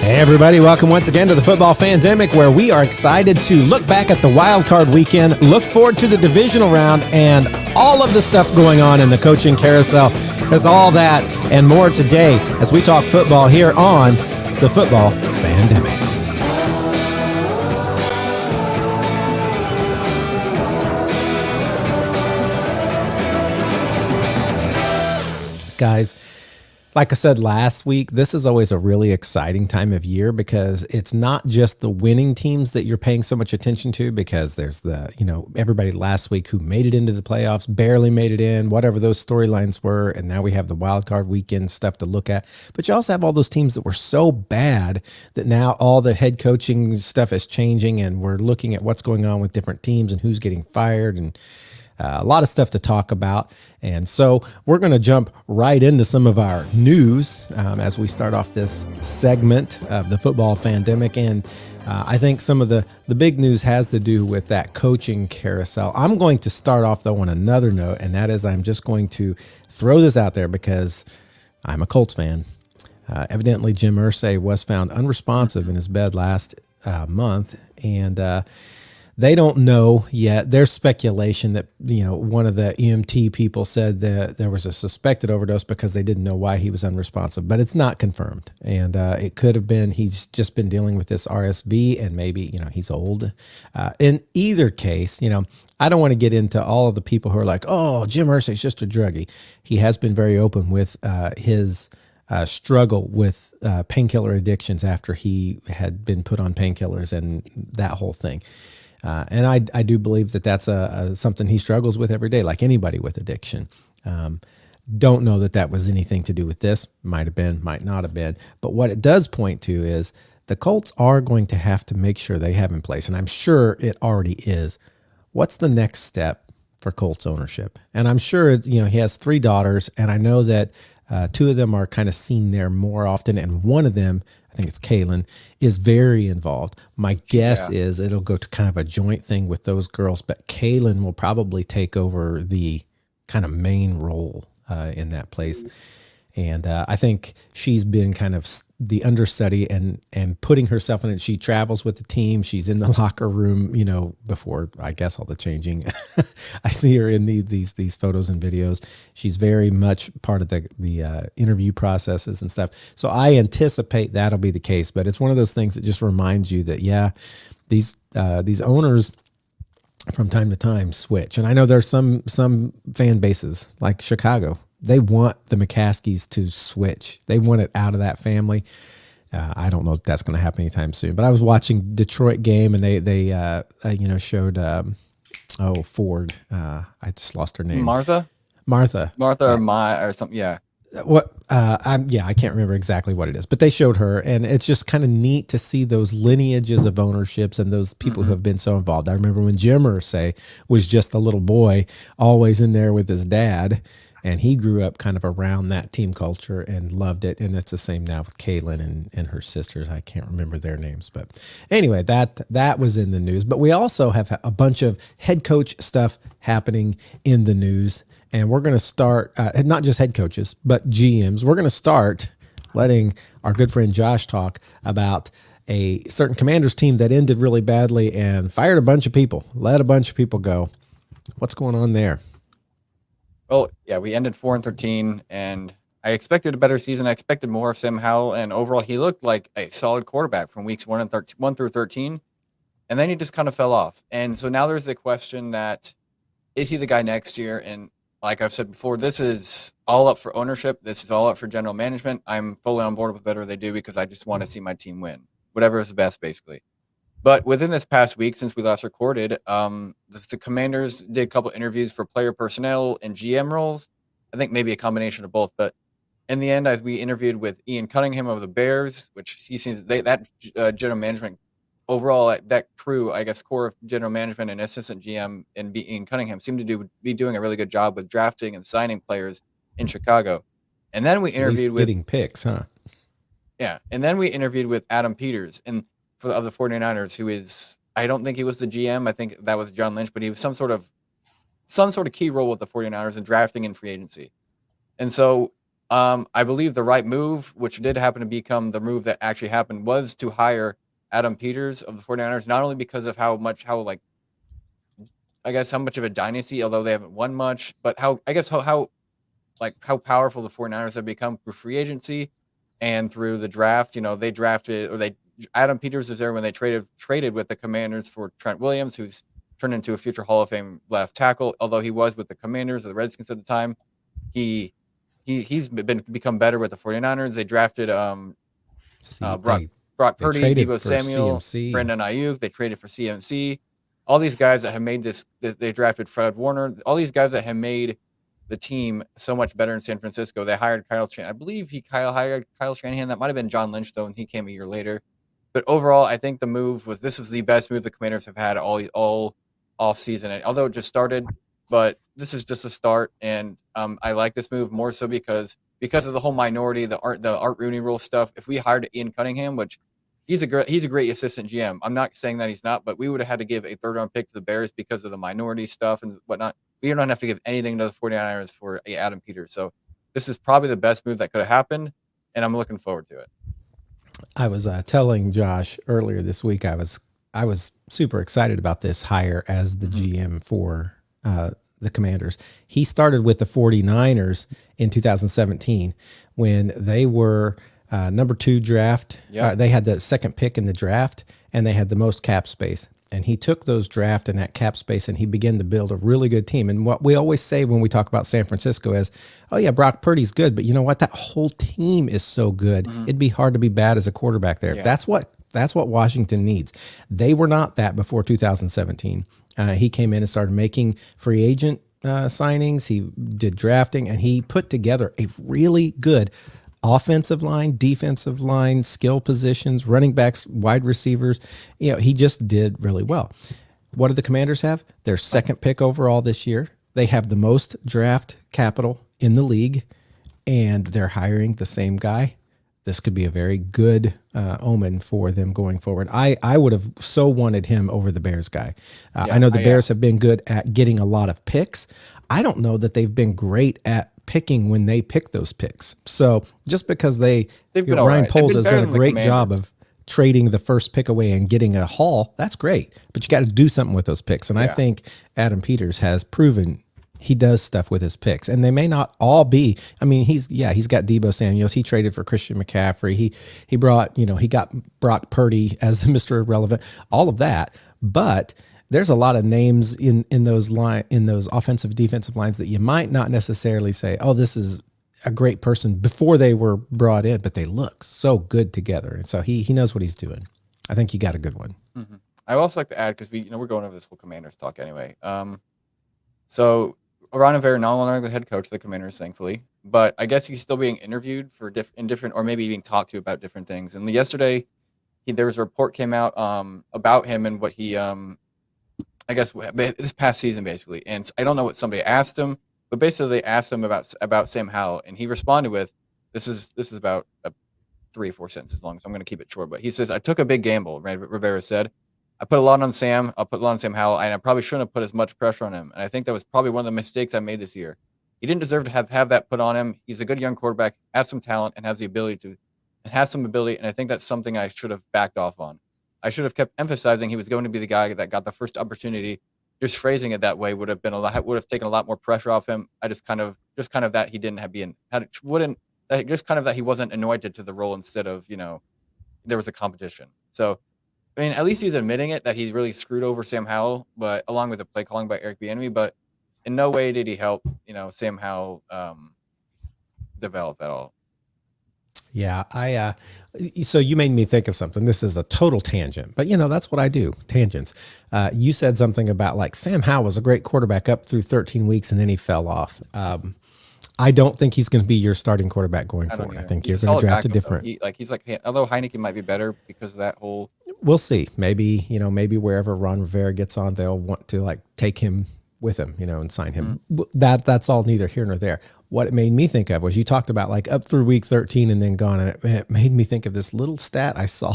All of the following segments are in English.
Hey everybody, welcome once again to the Football Fandemic, where we are excited to look back at the wild card weekend, look forward to the Divisional Round, and all of the stuff going on in the coaching carousel. There's all that and more today as we talk football here on the Football Fandemic. Guys, like I said last week, this is always a really exciting time of year because it's not just the winning teams that you're paying so much attention to, because there's everybody last week who made it into the playoffs, barely made it in, whatever those storylines were. And now we have the wild card weekend stuff to look at. But you also have all those teams that were so bad that now all the head coaching stuff is changing, and we're looking at what's going on with different teams and who's getting fired, and a lot of stuff to talk about. And so we're going to jump right into some of our news as we start off this segment of the Football Fandemic. And I think some of the big news has to do with that coaching carousel. I'm going to start off, though, on another note, and that is I'm just going to throw this out there because I'm a Colts fan. Evidently, Jim Irsay was found unresponsive in his bed last month, and they don't know yet. There's speculation that, one of the EMT people said that there was a suspected overdose because they didn't know why he was unresponsive, but it's not confirmed. And it could have been he's just been dealing with this RSV, and maybe, he's old. In either case, I don't want to get into all of the people who are like, oh, Jim Irsay's just a druggie. He has been very open with his struggle with painkiller addictions after he had been put on painkillers and that whole thing. And I do believe that that's something he struggles with every day, like anybody with addiction. Don't know that was anything to do with this. Might have been, might not have been. But what it does point to is the Colts are going to have to make sure they have in place, and I'm sure it already is, what's the next step for Colts ownership? And I'm sure he has 3 daughters, and I know that 2 of them are kind of seen there more often, and one of them, I think it's Kaylin, is very involved. My guess is it'll go to kind of a joint thing with those girls, but Kaylin will probably take over the kind of main role in that place. And I think she's been kind of the understudy and putting herself in it. She travels with the team. She's in the locker room, before, I guess, all the changing. I see her in these photos and videos. She's very much part of the interview processes and stuff. So I anticipate that'll be the case. But it's one of those things that just reminds you that, these owners from time to time switch. And I know there's some fan bases like Chicago. They want the McCaskies to switch. They want it out of that family. I don't know if that's going to happen anytime soon. But I was watching Detroit game, and they showed Ford. I just lost her name. Martha or something. Yeah. I can't remember exactly what it is, but they showed her, and it's just kind of neat to see those lineages of ownerships and those people who have been so involved. I remember when Jim Irsay was just a little boy, always in there with his dad. And he grew up kind of around that team culture and loved it. And it's the same now with Kaylin and her sisters. I can't remember their names. But anyway, that was in the news. But we also have a bunch of head coach stuff happening in the news. And we're going to start, not just head coaches, but GMs. We're going to start letting our good friend Josh talk about a certain Commanders team that ended really badly and fired a bunch of people, let a bunch of people go. What's going on there? Well, yeah, we ended 4-13, and I expected a better season. I expected more of Sam Howell, and overall, he looked like a solid quarterback from weeks 1 through 13, and then he just kind of fell off. And so now there's the question that, is he the guy next year? And like I've said before, this is all up for ownership. This is all up for general management. I'm fully on board with whatever they do because I just want to see my team win, whatever is the best, basically. But within this past week, since we last recorded, the Commanders did a couple interviews for player personnel and GM roles. I think maybe a combination of both. But in the end, we interviewed with Ian Cunningham of the Bears, which he seems that general management overall, that crew, I guess, core of general management and assistant GM and Ian Cunningham seem to be doing a really good job with drafting and signing players in Chicago. And then we interviewed with getting picks, huh? Yeah, and then we interviewed with Adam Peters of the 49ers, who is, I don't think he was the GM. I think that was John Lynch, but he was some sort of key role with the 49ers in drafting and free agency. And so I believe the right move, which did happen to become the move that actually happened, was to hire Adam Peters of the 49ers, not only because of how like, I guess, how much of a dynasty, although they haven't won much, but how, I guess, how like how powerful the 49ers have become through free agency and through the draft. They drafted, or they Adam Peters was there when they traded with the Commanders for Trent Williams, who's turned into a future Hall of Fame left tackle. Although he was with the Commanders or the Redskins at the time, he he's become better with the 49ers. They drafted See, Brock they Purdy, traded Debo for Samuel, CMC. Brandon Ayuk. They traded for CMC. All these guys that have made this. They drafted Fred Warner. All these guys that have made the team so much better in San Francisco. They hired Kyle Shanahan. I believe Kyle hired Kyle Shanahan. That might have been John Lynch though, and he came a year later. But overall, I think this was the best move the Commanders have had all off season. And although it just started, but this is just a start, and I like this move more so because of the whole minority, the Art Rooney rule stuff. If we hired Ian Cunningham, which he's a great assistant GM. I'm not saying that he's not, but we would have had to give a third round pick to the Bears because of the minority stuff and whatnot. We don't have to give anything to the 49ers for Adam Peters. So this is probably the best move that could have happened, and I'm looking forward to it. I was telling Josh earlier this week I was super excited about this hire as the GM for the Commanders. He started with the 49ers in 2017 when they were number 2 draft. Yep. They had the second pick in the draft, and they had the most cap space. And he took those draft and that cap space, and he began to build a really good team. And what we always say when we talk about San Francisco is, oh yeah, Brock Purdy's good, but you know what? That whole team is so good. It'd be hard to be bad as a quarterback there. Yeah. That's what Washington needs. They were not that before 2017. He came in and started making free agent signings. He did drafting, and he put together a really good offensive line, defensive line, skill positions, running backs, wide receivers. He just did really well. What do the Commanders have? Their second pick overall this year. They have the most draft capital in the league, and they're hiring the same guy. This could be a very good omen for them going forward. I would have so wanted him over the Bears guy. I know the Bears have been good at getting a lot of picks. I don't know that they've been great at picking when they pick those picks. So just because Ryan right. Poles has done a than the great job Commanders. of trading the first pick away and getting a haul, that's great. But you got to do something with those picks. And I think Adam Peters has proven he does stuff with his picks. And they may not all be. I mean, he's got Debo Samuels. He traded for Christian McCaffrey. He brought, he got Brock Purdy as Mr. Irrelevant, all of that. But there's a lot of names in those offensive defensive lines that you might not necessarily say, oh, this is a great person before they were brought in, but they look so good together. And so he knows what he's doing. I think he got a good one. Mm-hmm. I also like to add, because we're going over this whole Commanders talk anyway. So Ron Rivera no longer the head coach of the Commanders, thankfully, but I guess he's still being interviewed for different, or maybe being talked to about different things. And yesterday, there was a report came out about him and what he I guess this past season basically. And I don't know what somebody asked him, but basically they asked him about Sam Howell, and he responded with, "This is about 3 or 4 sentences long, so I'm going to keep it short." But he says, "I took a big gamble." Rivera said, "I put a lot on Sam. I'll put a lot on Sam Howell, and I probably shouldn't have put as much pressure on him. And I think that was probably one of the mistakes I made this year. He didn't deserve to have that put on him. He's a good young quarterback, has some talent, and has some ability. And I think that's something I should have backed off on. I should have kept emphasizing he was going to be the guy that got the first opportunity. Just phrasing it that way would have taken a lot more pressure off him. I just kind of that he didn't have that he wasn't anointed to the role instead of, there was a competition. So, I mean, at least he's admitting it, that he really screwed over Sam Howell, but along with the play calling by Eric Bieniemy, but in no way did he help, Sam Howell develop at all. Yeah, so you made me think of something. This is a total tangent, but that's what I do, tangents. You said something about like Sam Howell was a great quarterback up through 13 weeks and then he fell off. I don't think he's going to be your starting quarterback going forward. I think you're going to draft a different. Although Heineke might be better because of that whole. We'll see. Maybe wherever Ron Rivera gets on, they'll want to like take him with him, and sign him. That's all neither here nor there. What it made me think of was you talked about like up through week 13 and then gone, and it made me think of this little stat I saw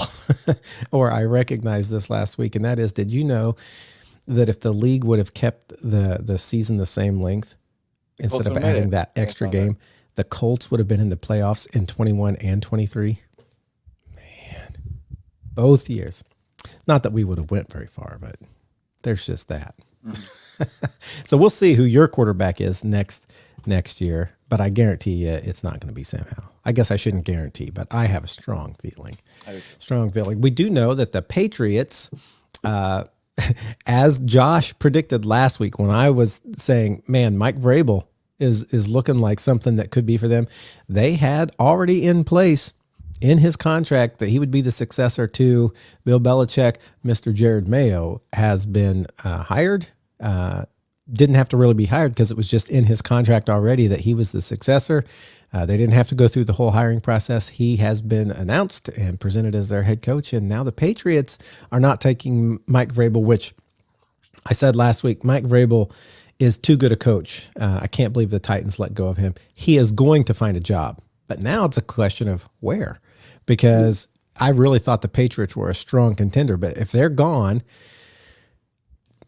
or I recognized this last week. And that is, did you know that if the league would have kept the season the same length instead of adding that extra game, the Colts would have been in the playoffs in 21 and 23? Man, both years. Not that we would have went very far, but there's just that. So we'll see who your quarterback is next year, but I guarantee you it's not going to be Sam Howell. I guess I shouldn't guarantee, but I have a strong feeling. We do know that the Patriots, as Josh predicted last week when I was saying, man, Mike Vrabel is looking like something that could be for them. They had already in place in his contract that he would be the successor to Bill Belichick. Mr. Jared Mayo has been hired. Didn't have to really be hired because it was just in his contract already that he was the successor. They didn't have to go through the whole hiring process. He has been announced and presented as their head coach. And now the Patriots are not taking Mike Vrabel, which I said last week, Mike Vrabel is too good a coach. I can't believe the Titans let go of him. He is going to find a job. But now it's a question of where, because I really thought the Patriots were a strong contender. But if they're gone,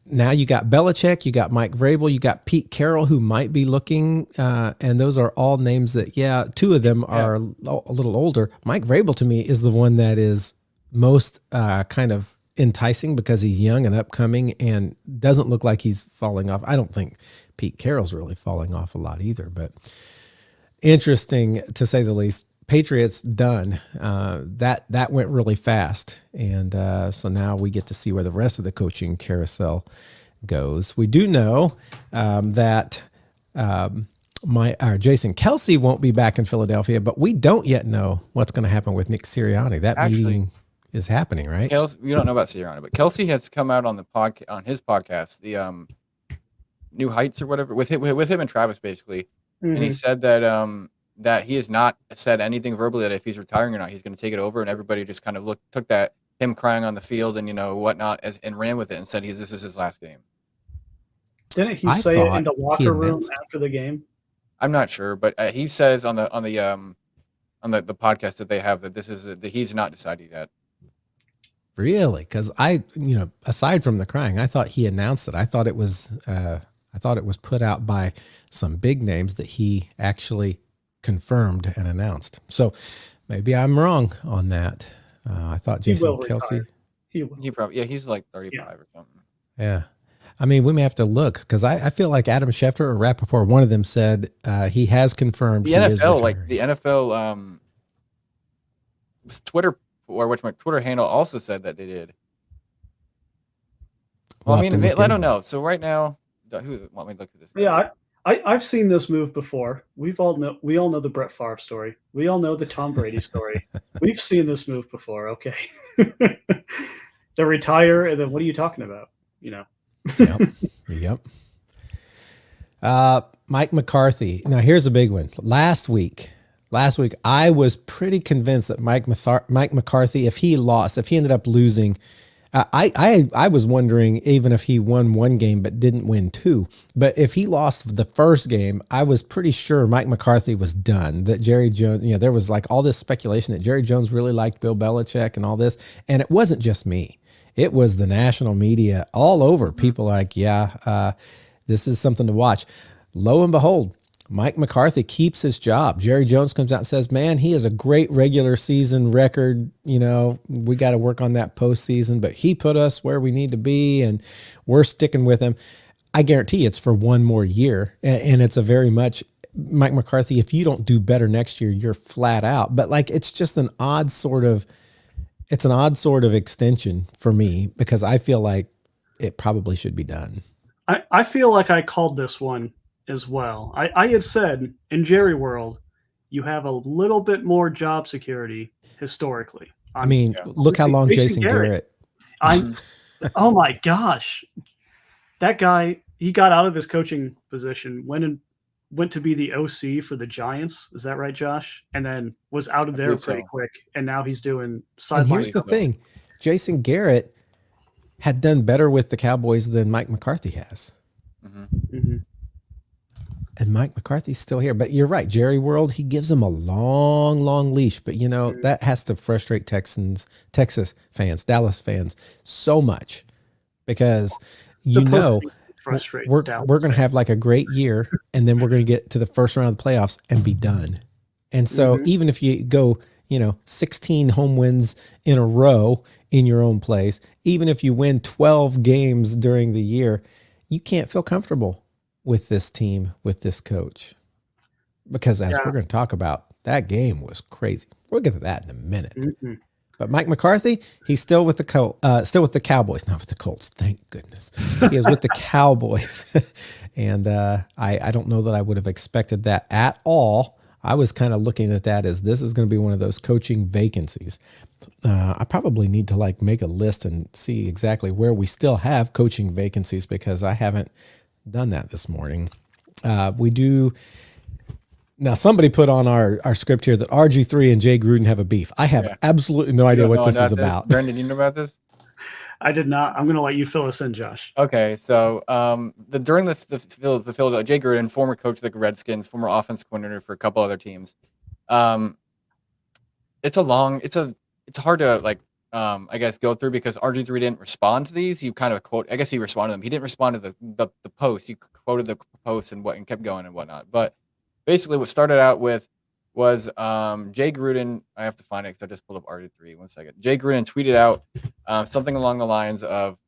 now you got Belichick, you got Mike Vrabel, you got Pete Carroll, who might be looking, and those are all names that, two of them are a little older. Mike Vrabel, to me, is the one that is most kind of enticing because he's young and upcoming and doesn't look like he's falling off. I don't think Pete Carroll's really falling off a lot either, but interesting to say the least. Patriots done. That went really fast, and so now we get to see where the rest of the coaching carousel goes. We do know that Jason Kelce won't be back in Philadelphia, but we don't yet know what's going to happen with Nick Sirianni. That meeting is happening, right? We don't know about Sirianni, but Kelce has come out on his podcast, the New Heights or whatever, with him and Travis basically, and he said that that he has not said anything verbally that if he's retiring or not, he's going to take it over, and everybody just kind of took that him crying on the field and whatnot and ran with it and said this is his last game. Didn't he say it in the locker room after the game? I'm not sure, but he says on the podcast that they have that that he's not decided yet. Really? Because aside from the crying, I thought he announced it. I thought it was put out by some big names that he actually confirmed and announced. So maybe I'm wrong on that. I thought Jason Kelce. He probably he's like 35 or something. Yeah. I mean, we may have to look because I feel like Adam Schefter or Rappaport, one of them said he has confirmed. The NFL, Twitter or which my Twitter handle also said that they did. Well, I don't know. So right now, who want me to look at this? Yeah, I've seen this move before. We all know the Brett Favre story. We all know the Tom Brady story. We've seen this move before. Okay, to retire and then what are you talking about? Yep. Mike McCarthy. Now here's a big one. Last week, I was pretty convinced that Mike McCarthy, if he ended up losing. I was wondering even if he won one game but didn't win two. But if he lost the first game, I was pretty sure Mike McCarthy was done. That Jerry Jones, there was like all this speculation that Jerry Jones really liked Bill Belichick and all this. And it wasn't just me. It was the national media all over. People like, this is something to watch. Lo and behold, Mike McCarthy keeps his job. Jerry Jones comes out and says, man, he has a great regular season record. We got to work on that postseason, but he put us where we need to be and we're sticking with him. I guarantee it's for one more year. And it's a very much Mike McCarthy. If you don't do better next year, you're flat out. But it's just an odd sort of extension for me because I feel like it probably should be done. I feel like I called this one as well. I had said in Jerry world, you have a little bit more job security historically. Look how long Jason Garrett. Oh my gosh, that guy, he got out of his coaching position, went to be the OC for the Giants. Is that right, Josh? And then was out of there pretty quick. And now he's doing sideline. Here's the thing. Jason Garrett had done better with the Cowboys than Mike McCarthy has. Mm-hmm. And Mike McCarthy's still here. But you're right. Jerry World, he gives him a long, long leash. But, that has to frustrate Texas fans, Dallas fans so much because, frustrates we're Dallas. going to have like a great year, and then we're going to get to the first round of the playoffs and be done. And so even if you go, 16 home wins in a row in your own place, even if you win 12 games during the year, you can't feel comfortable with this team, with this coach. Because as we're going to talk about, that game was crazy. We'll get to that in a minute. But Mike McCarthy, he's still with the Cowboys, not with the Colts. Thank goodness, he is with the Cowboys, and I don't know that I would have expected that at all. I was kind of looking at that as this is going to be one of those coaching vacancies. I probably need to make a list and see exactly where we still have coaching vacancies because I haven't done that this morning. We do. Now, somebody put on our script here that RG3 and Jay Gruden have a beef. I have absolutely no idea what this is about. Brendan, you know about this? I did not. I'm going to let you fill us in, Josh. Okay, so during the Philadelphia, Jay Gruden, former coach of the Redskins, former offensive coordinator for a couple other teams. It's hard to I guess go through because RG3 didn't respond to these. You kind of quote. I guess he responded to them. He didn't respond to the post. He quoted the post and kept going and whatnot. But basically, what started out with was Jay Gruden. I have to find it because I just pulled up RG3. 1 second. Jay Gruden tweeted out something along the lines of,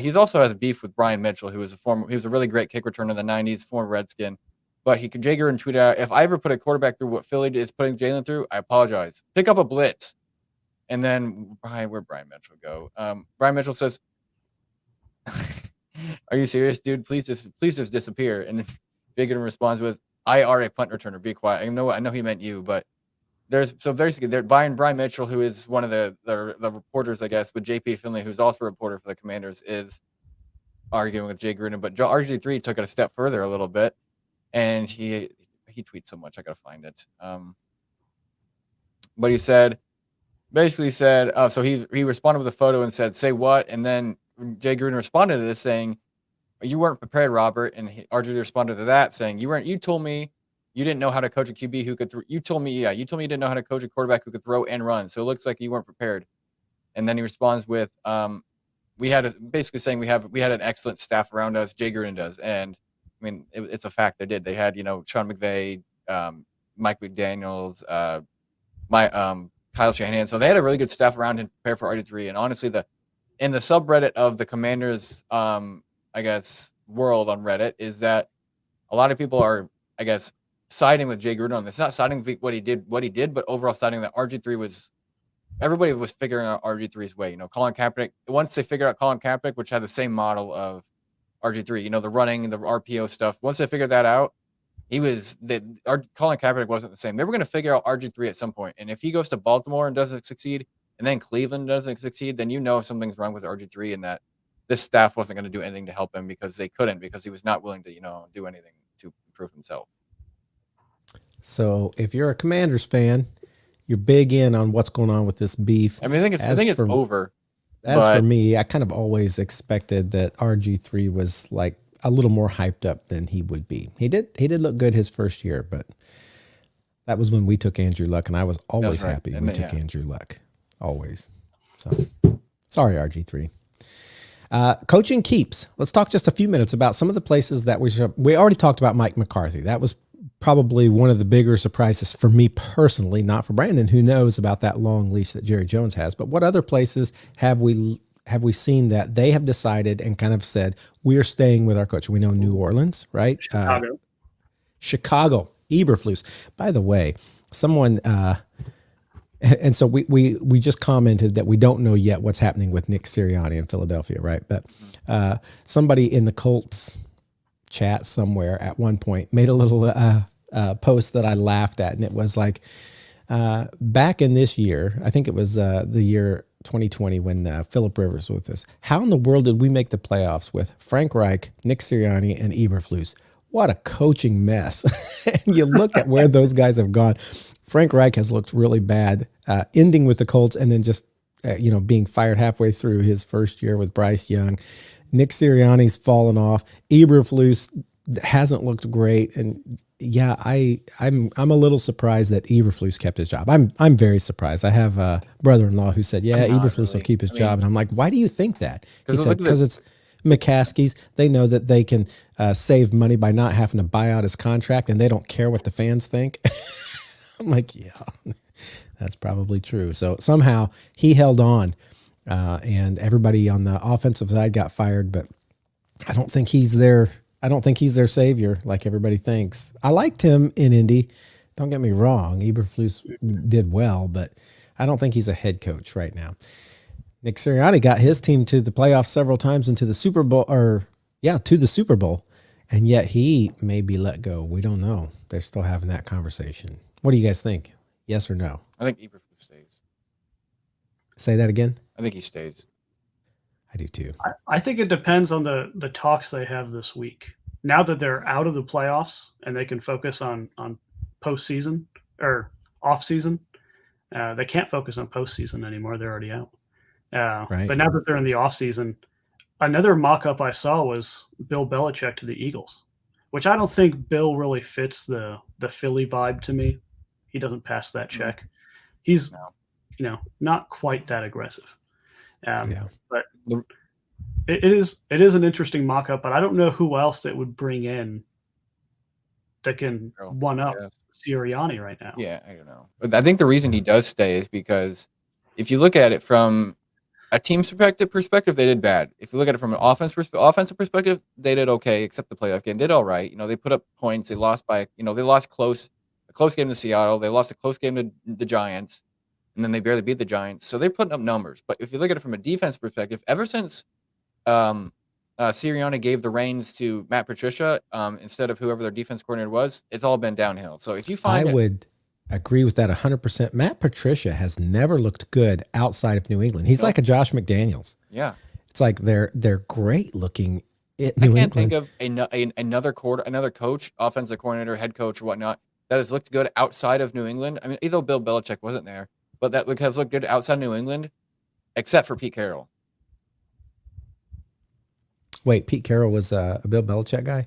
he's also has a beef with Brian Mitchell, he was a really great kick returner in the 90s, former Redskin. But Jay Gruden tweeted out, if I ever put a quarterback through what Philly is putting Jalen through, I apologize. Pick up a blitz. And then where'd Brian Mitchell go? Brian Mitchell says, "Are you serious, dude? Please just disappear." And Jay Gruden responds with, "I are a punt returner. Be quiet." I know he meant you, but basically Brian Mitchell, who is one of the reporters, I guess, with JP Finley, who's also a reporter for the Commanders, is arguing with Jay Gruden. But RG3 took it a step further a little bit, and he tweets so much I gotta find it. But he basically said, so he responded with a photo and said, "Say what?" And then Jay Gruden responded to this saying, "You weren't prepared, Robert." And RG3 responded to that saying, "You told me you didn't know how to coach a QB who could throw. You told me you didn't know how to coach a quarterback who could throw and run. So it looks like you weren't prepared." And then he responds with, basically saying we had an excellent staff around us. Jay Gruden does. And I mean, it's a fact they did. They had, Sean McVay, Mike McDaniels, Kyle Shanahan. So they had a really good staff around him to prepare for RG3. And honestly, in the subreddit of the Commanders, I guess, world on Reddit is that a lot of people are, I guess, siding with Jay Gruden on this. Not siding with what he did, but overall siding that everybody was figuring out RG3's way. Colin Kaepernick, once they figured out Colin Kaepernick, which had the same model of RG3, the running, the RPO stuff, once they figured that out, Colin Kaepernick wasn't the same. They were going to figure out RG3 at some point. And if he goes to Baltimore and doesn't succeed, and then Cleveland doesn't succeed, then something's wrong with RG3 and that this staff wasn't going to do anything to help him because they couldn't, because he was not willing to, do anything to improve himself. So if you're a Commanders fan, you're big in on what's going on with this beef. I mean, I think it's over. For me, I kind of always expected that RG3 was like a little more hyped up than he would be. He did look good his first year, but that was when we took Andrew Luck, and I was always happy we took Andrew Luck. Always. So sorry, RG3. Coaching keeps. Let's talk just a few minutes about some of the places that we already talked about Mike McCarthy. That was probably one of the bigger surprises for me personally, not for Brandon, who knows about that long leash that Jerry Jones has. But what other places have we seen that they have decided and kind of said, we're staying with our coach? We know New Orleans, right? Chicago, Eberflus. By the way, someone, and so we just commented that we don't know yet what's happening with Nick Sirianni in Philadelphia, right? But somebody in the Colts chat somewhere at one point made a little post that I laughed at, and it was like, back in this year, I think it was the year 2020 when Phillip Rivers was with us. How in the world did we make the playoffs with Frank Reich, Nick Sirianni, and Eberflus? What a coaching mess. And you look at where those guys have gone. Frank Reich has looked really bad, ending with the Colts and then just being fired halfway through his first year with Bryce Young. Nick Sirianni's fallen off. Eberflus hasn't looked great, and yeah, I'm a little surprised that Eberflus kept his job. I'm very surprised. I have a brother-in-law who said, "Yeah, Eberflus will keep his job," and I'm like, "Why do you think that?" He said, "Because it's McCaskey's. They know that they can save money by not having to buy out his contract, and they don't care what the fans think. I'm like, yeah, that's probably true. So somehow he held on, and everybody on the offensive side got fired, but I don't think he's their savior like everybody thinks. I liked him in Indy. Don't get me wrong. Eberflus did well, but I don't think he's a head coach right now. Nick Sirianni got his team to the playoffs several times into the Super Bowl, to the Super Bowl, and yet he may be let go. We don't know. They're still having that conversation. What do you guys think? Yes or no? I think Eberflus stays. Say that again. I think he stays. I do too. I think it depends on the talks they have this week. Now that they're out of the playoffs and they can focus on postseason or off season, they can't focus on postseason anymore. They're already out. Right. But now that they're in the off season, another mock-up I saw was Bill Belichick to the Eagles, which I don't think Bill really fits the Philly vibe to me. He doesn't pass that check. He's, not quite that aggressive. But it is an interesting mock-up, but I don't know who else that would bring in that can one-up Sirianni right now. Yeah, I don't know. But I think the reason he does stay is because if you look at it from a team perspective, they did bad. If you look at it from an offensive perspective, they did okay, except the playoff game. They did all right. They put up points. They lost by, they lost a close game to Seattle. They lost a close game to the Giants, and then they barely beat the Giants. So they're putting up numbers. But if you look at it from a defense perspective, ever since Sirianni gave the reins to Matt Patricia instead of whoever their defense coordinator was, it's all been downhill. So if you find, I would agree with that 100%. Matt Patricia has never looked good outside of New England. He's like a Josh McDaniels. Yeah, it's like they're great looking at New England. Think of another coach, offensive coordinator, head coach, or whatnot that has looked good outside of New England. I mean, either Bill Belichick wasn't there, but that has looked good outside New England, except for Pete Carroll. Wait, Pete Carroll was a Bill Belichick guy?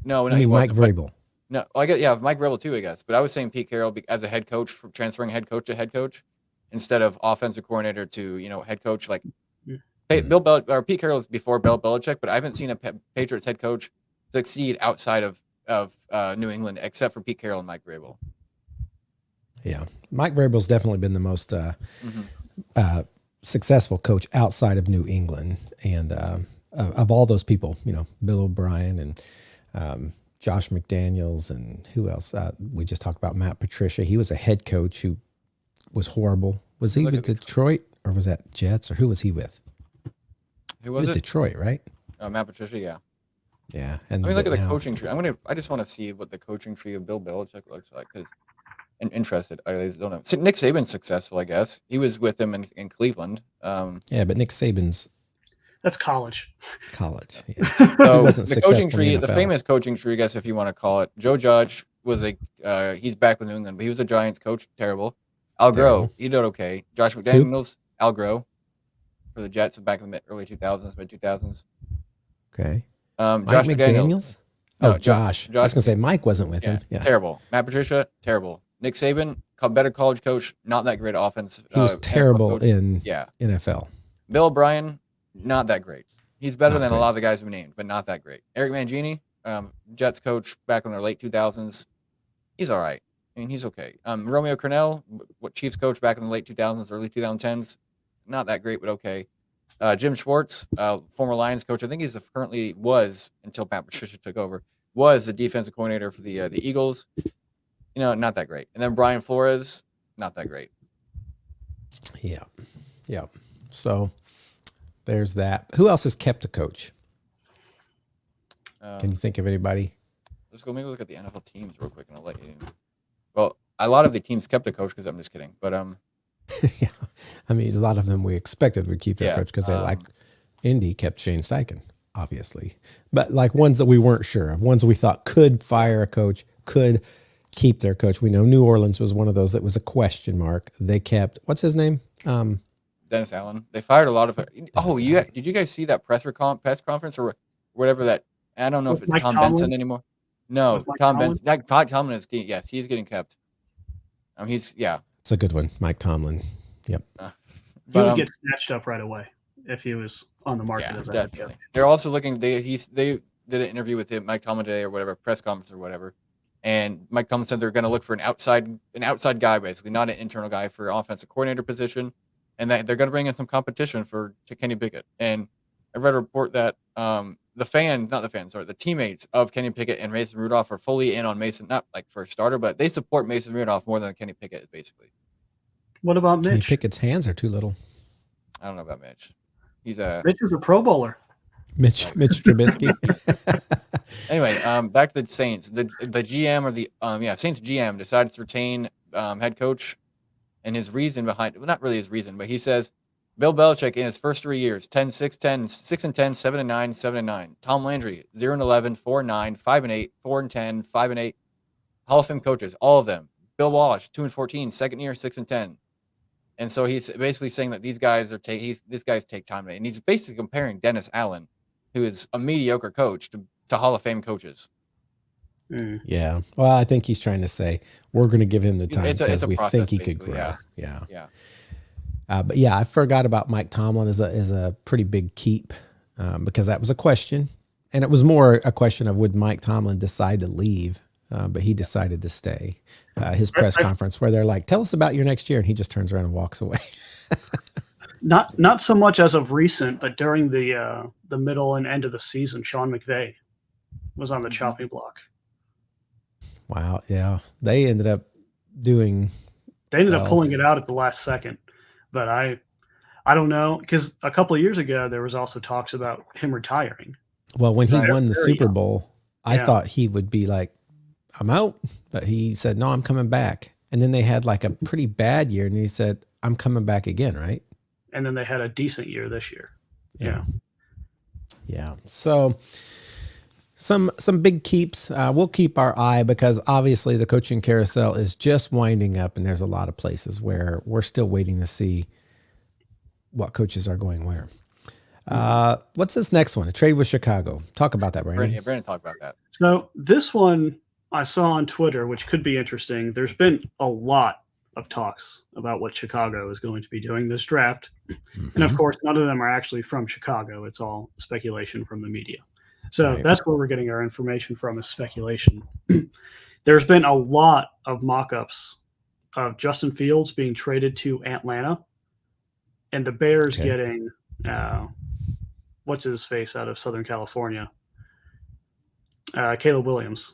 No, he Mike Vrabel. No, Mike Vrabel too, I guess. But I was saying Pete Carroll as a head coach, transferring head coach to head coach instead of offensive coordinator to head coach. Pete Carroll was before Bill Belichick, but I haven't seen a Patriots head coach succeed outside of New England except for Pete Carroll and Mike Vrabel. Yeah, Mike Vrabel's definitely been the most successful coach outside of New England, and of all those people, Bill O'Brien and Josh McDaniels and who else? We just talked about Matt Patricia. He was a head coach who was horrible. Was he with Detroit or was that Jets or who was he with? Who was it? Detroit, right? Matt Patricia, yeah. Yeah. And look at the coaching tree. I just want to see what the coaching tree of Bill Belichick looks like because I'm interested. I don't know. Nick Saban's successful, I guess. He was with him in Cleveland. Yeah, but Nick Saban's that's college. Yeah. So the coaching tree, the famous coaching tree, I guess, if you want to call it. Joe Judge was he's back with New England, but he was a Giants coach, terrible. Al Groh, he did okay. Josh McDaniels, Al Groh for the Jets back in the early 2000s, mid 2000s. Okay. Josh McDaniels. No, Josh. I was going to say Mike wasn't with him. Yeah. Terrible. Matt Patricia, terrible. Nick Saban, better college coach, not that great offense. He was terrible in NFL. Bill O'Brien, not that great. He's better than a lot of the guys we named, but not that great. Eric Mangini, Jets coach back in the late 2000s. He's all right. I mean, he's okay. Romeo Crennel, Chiefs coach back in the late 2000s, early 2010s. Not that great, but okay. Jim Schwartz, former Lions coach. I think he's currently was, until Matt Patricia took over, was the defensive coordinator for the Eagles. Not that great. And then Brian Flores, not that great. Yeah. So there's that. Who else has kept a coach? Can you think of anybody? Let's go maybe look at the NFL teams real quick, and I'll let you. Well, a lot of the teams kept a coach because I'm just kidding, but yeah, I mean, a lot of them we expected would keep their coach because they liked. Indy kept Shane Steichen, obviously, but ones that we weren't sure of, ones we thought could fire a coach, could keep their coach. We know New Orleans was one of those that was a question mark. They kept what's his name? Dennis Allen. They fired a lot of. Did you guys see that press conference or whatever that? I don't know if it's Tom Benson anymore. No, Tom Benson. Todd Tomlin is. Yes, he's getting kept. It's a good one, Mike Tomlin. Yep. He would get snatched up right away. if he was on the market Yeah, as a head definitely. coach. They're also looking. They did an interview with him, Mike Tomlin today or whatever, press conference or whatever. And Mike Tomlin said they're going to look for an outside guy, basically, not an internal guy for offensive coordinator position, and that they're going to bring in some competition to Kenny Pickett. And I read a report that the teammates of Kenny Pickett and Mason Rudolph are fully in on Mason, not like for a starter, but they support Mason Rudolph more than Kenny Pickett, basically. What about Kenny Mitch? Pickett's hands are too little. I don't know about Mitch. Mitch is a Pro Bowler. Mitch Trubisky. Anyway, back to the Saints. The GM or the Saints GM decided to retain head coach, and his reason behind not really his reason, but he says Bill Belichick in his first 3 years 6-10, 6-10, 7-9, 7-9. Tom Landry 0-11, 4-9, 5-8, 4-10, 5-8. Hall of Fame coaches, all of them. Bill Walsh 2-14, second year 6-10. And so he's basically saying that these guys take time, and he's basically comparing Dennis Allen, who is a mediocre coach, to Hall of Fame coaches. Yeah. Well, I think he's trying to say we're going to give him the time because we think he could grow. Yeah. But yeah, I forgot about Mike Tomlin is a pretty big keep because that was a question, and it was more a question of would Mike Tomlin decide to leave, but he decided to stay. His press conference where they're like, "Tell us about your next year," and he just turns around and walks away. Not so much as of recent, but during the middle and end of the season, Sean McVay was on the chopping block. Wow. Yeah. They ended up pulling it out at the last second, but I don't know, because a couple of years ago there was also talks about him retiring. Well, when he won the Super Bowl, I thought he would be like, "I'm out," but he said, "No, I'm coming back." And then they had like a pretty bad year, and he said, "I'm coming back again," right? And then they had a decent year this year. Yeah. So some big keeps. We'll keep our eye because obviously the coaching carousel is just winding up, and there's a lot of places where we're still waiting to see what coaches are going where. What's this next one? A trade with Chicago. Talk about that, Brandon. Yeah, Brandon, talk about that. So this one I saw on Twitter, which could be interesting. There's been a lot of talks about what Chicago is going to be doing this draft. And of course, none of them are actually from Chicago. It's all speculation from the media. So that's where we're getting our information from, is speculation. There's been a lot of mock-ups of Justin Fields being traded to Atlanta and the Bears getting what's his face out of Southern California? Caleb Williams.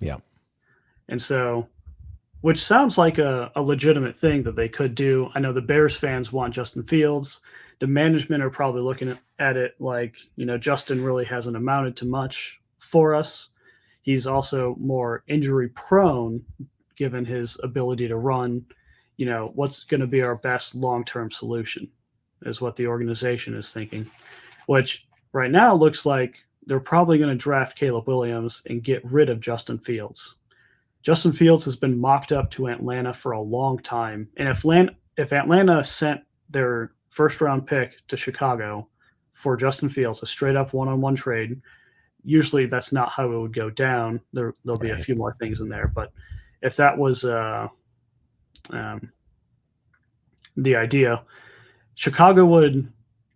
Yeah. And so, which sounds like a legitimate thing that they could do. I know the Bears fans want Justin Fields. The management are probably looking at it like, Justin really hasn't amounted to much for us. He's also more injury prone given his ability to run. What's going to be our best long-term solution is what the organization is thinking, which right now looks like they're probably going to draft Caleb Williams and get rid of Justin Fields. Justin Fields has been mocked up to Atlanta for a long time. And if Atlanta sent their first-round pick to Chicago for Justin Fields, a straight-up one-on-one trade, usually that's not how it would go down. There'll be a few more things in there. But if that was the idea, Chicago would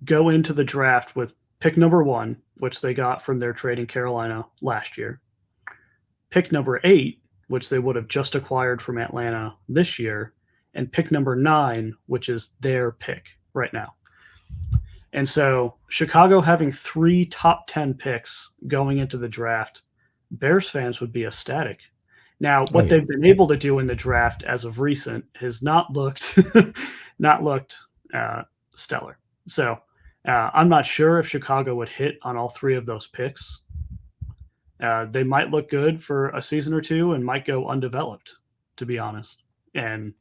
go into the draft with pick number 1, which they got from their trade in Carolina last year. Pick number 8, which they would have just acquired from Atlanta this year, and pick number 9, which is their pick right now. And so Chicago having 3 top 10 picks going into the draft, Bears fans would be ecstatic. Now, what they've been able to do in the draft as of recent has not looked stellar. So I'm not sure if Chicago would hit on all 3 of those picks. They might look good for a season or two and might go undeveloped, to be honest, and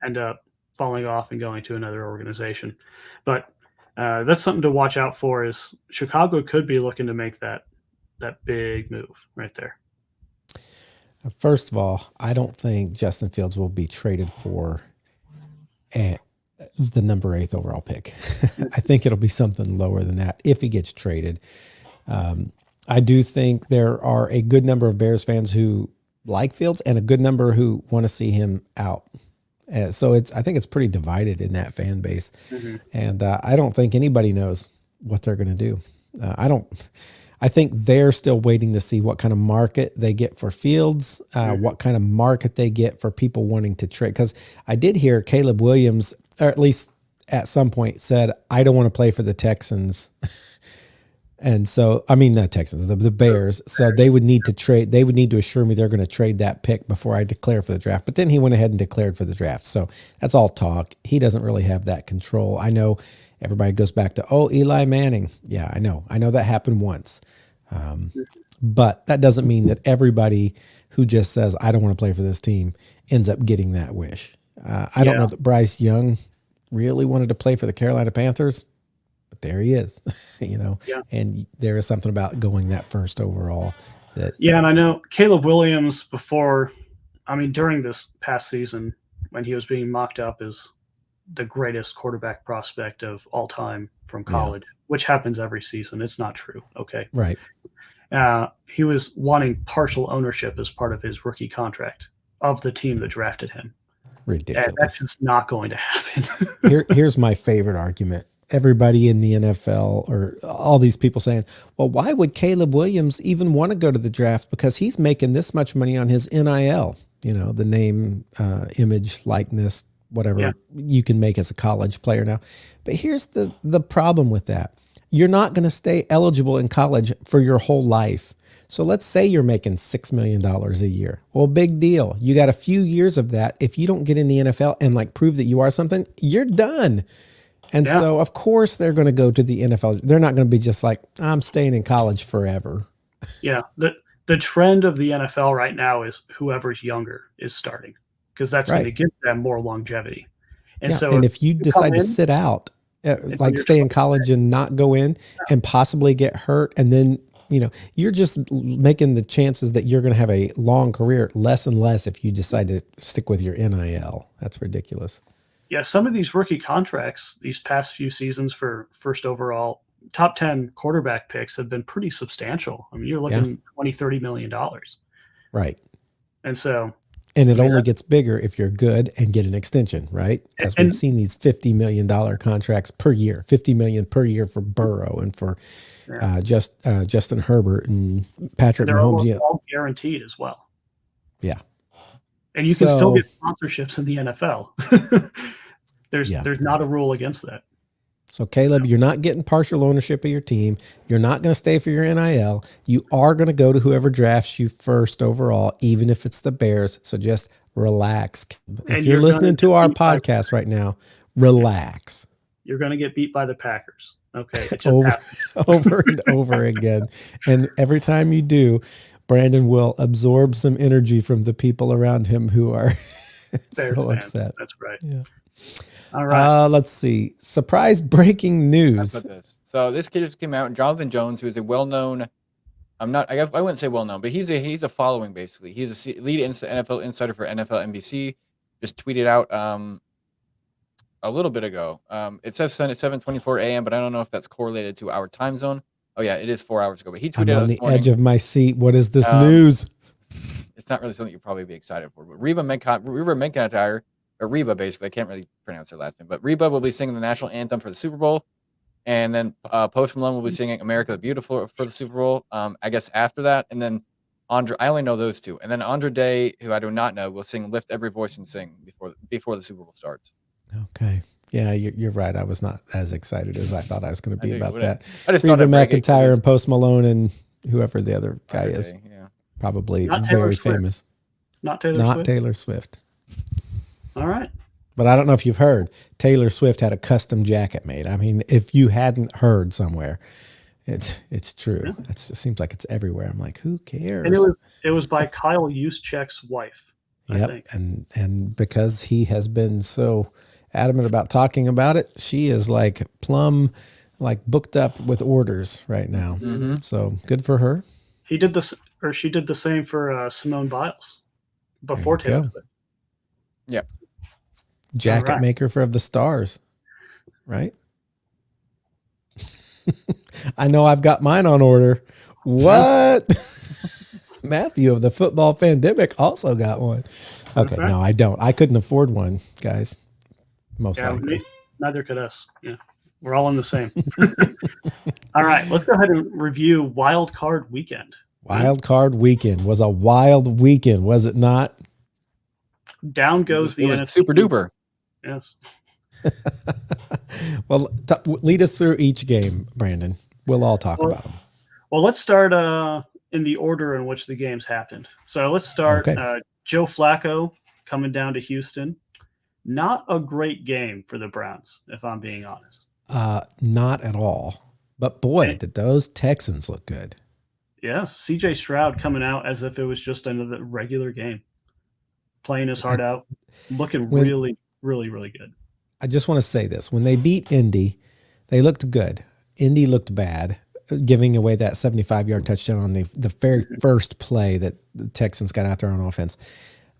end up falling off and going to another organization. But that's something to watch out for, is Chicago could be looking to make that big move right there. First of all, I don't think Justin Fields will be traded for the number 8 overall pick. I think it'll be something lower than that if he gets traded. I do think there are a good number of Bears fans who like Fields and a good number who want to see him out. So I think it's pretty divided in that fan base. Mm-hmm. And I don't think anybody knows what they're going to do. I think they're still waiting to see what kind of market they get for Fields, what kind of market they get for people wanting to trade. Because I did hear Caleb Williams, or at least at some point, said, I don't want to play for the Texans. And so, I mean, not Texans, the Bears. So they would need to trade. They would need to assure me they're going to trade that pick before I declare for the draft. But then he went ahead and declared for the draft. So that's all talk. He doesn't really have that control. I know everybody goes back to, Eli Manning. Yeah, I know. I know that happened once. But that doesn't mean that everybody who just says, I don't want to play for this team ends up getting that wish. I don't know that Bryce Young really wanted to play for the Carolina Panthers. But there he is, and there is something about going that first overall. And I know Caleb Williams during this past season, when he was being mocked up as the greatest quarterback prospect of all time from college, which happens every season. It's not true. Okay. Right. He was wanting partial ownership as part of his rookie contract of the team that drafted him. Ridiculous. And that's just not going to happen. Here's my favorite argument. Everybody in the NFL or all these people saying, well, why would Caleb Williams even want to go to the draft? Because he's making this much money on his NIL, the name, image, likeness, whatever you can make as a college player now. But here's the problem with that. You're not going to stay eligible in college for your whole life. So let's say you're making $6 million a year. Well, big deal. You got a few years of that. If you don't get in the NFL and prove that you are something, you're done. And so, of course, they're going to go to the NFL. They're not going to be just like, I'm staying in college forever. Yeah. The trend of the NFL right now is whoever's younger is starting, because that's going to give them more longevity. And and if you decide to sit out, stay in college and not go in and possibly get hurt, and then, you're just making the chances that you're going to have a long career less and less if you decide to stick with your NIL. That's ridiculous. Yeah, some of these rookie contracts, these past few seasons for first overall, top 10 quarterback picks have been pretty substantial. I mean, you're looking $20-30 million. Right. And so... And it only gets bigger if you're good and get an extension, right? As we've seen these $50 million contracts per year, $50 million per year for Burrow and for Justin Herbert and Patrick Mahomes. They're all guaranteed as well. Yeah. And you can still get sponsorships in the NFL. There's not a rule against that. So, Caleb, you're not getting partial ownership of your team. You're not going to stay for your NIL. You are going to go to whoever drafts you first overall, even if it's the Bears. So just relax. If you're listening to our podcast right now, relax. You're going to get beat by the Packers. Okay. Over and over again. And every time you do, Brandon will absorb some energy from the people around him who are so upset. That's right. Yeah. All right. Let's see. Surprise breaking news. So this kid just came out, Jonathan Jones, who is a well-known, I wouldn't say well-known, but he's a following basically. He's a lead NFL insider for NFL NBC. Just tweeted out a little bit ago. It says sent at 7:24 a.m., but I don't know if that's correlated to our time zone. Oh yeah, it is 4 hours ago. But he tweeted I'm on the edge of my seat. What is this news? It's not really something you'll probably be excited for. But Reba McEntire, or Reba basically, I can't really pronounce her last name, but Reba will be singing the national anthem for the Super Bowl. And then Post Malone will be singing America the Beautiful for the Super Bowl, I guess after that. And then I only know those two. And then Andre Day, who I do not know, will sing Lift Every Voice and Sing before the Super Bowl starts. Okay. Yeah, you're right. I was not as excited as I thought I was going to be about that. I just Reba McEntire and Post Malone and whoever the other guy is. Yeah. Probably not very famous. Not Taylor Swift. All right. But I don't know if you've heard, Taylor Swift had a custom jacket made. I mean, if you hadn't heard somewhere, it's true. Yeah. It seems like it's everywhere. I'm like, who cares? And it was by Kyle Juszczyk's wife. I think. And because he has been so adamant about talking about it, she is booked up with orders right now. Mm-hmm. So good for her. She did the same for Simone Biles before Taylor Swift. Yep. Jacket maker for the stars, right? I know I've got mine on order. What? Matthew of the Football Fandemic also got one. Okay, Okay. no, I don't. I couldn't afford one, guys. Most Yeah, likely. neither could us. Yeah, we're all in the same. All right, let's go ahead and review Wild Card Weekend. Wild Card Weekend was a wild weekend, was it not? Down goes the It was NFC. super duper. Yes. Well, lead us through each game, Brandon. We'll all talk about them. Well, let's start in the order in which the games happened. So let's start Okay. Joe Flacco coming down to Houston. Not a great game for the Browns, if I'm being honest. Not at all. But boy, Okay. did those Texans look good. Yes, CJ Stroud coming out as if it was just another regular game, playing his heart out, looking really, really, really good. I just want to say this. When they beat Indy, they looked good. Indy looked bad, giving away that 75-yard touchdown on the very first play that the Texans got out there on offense.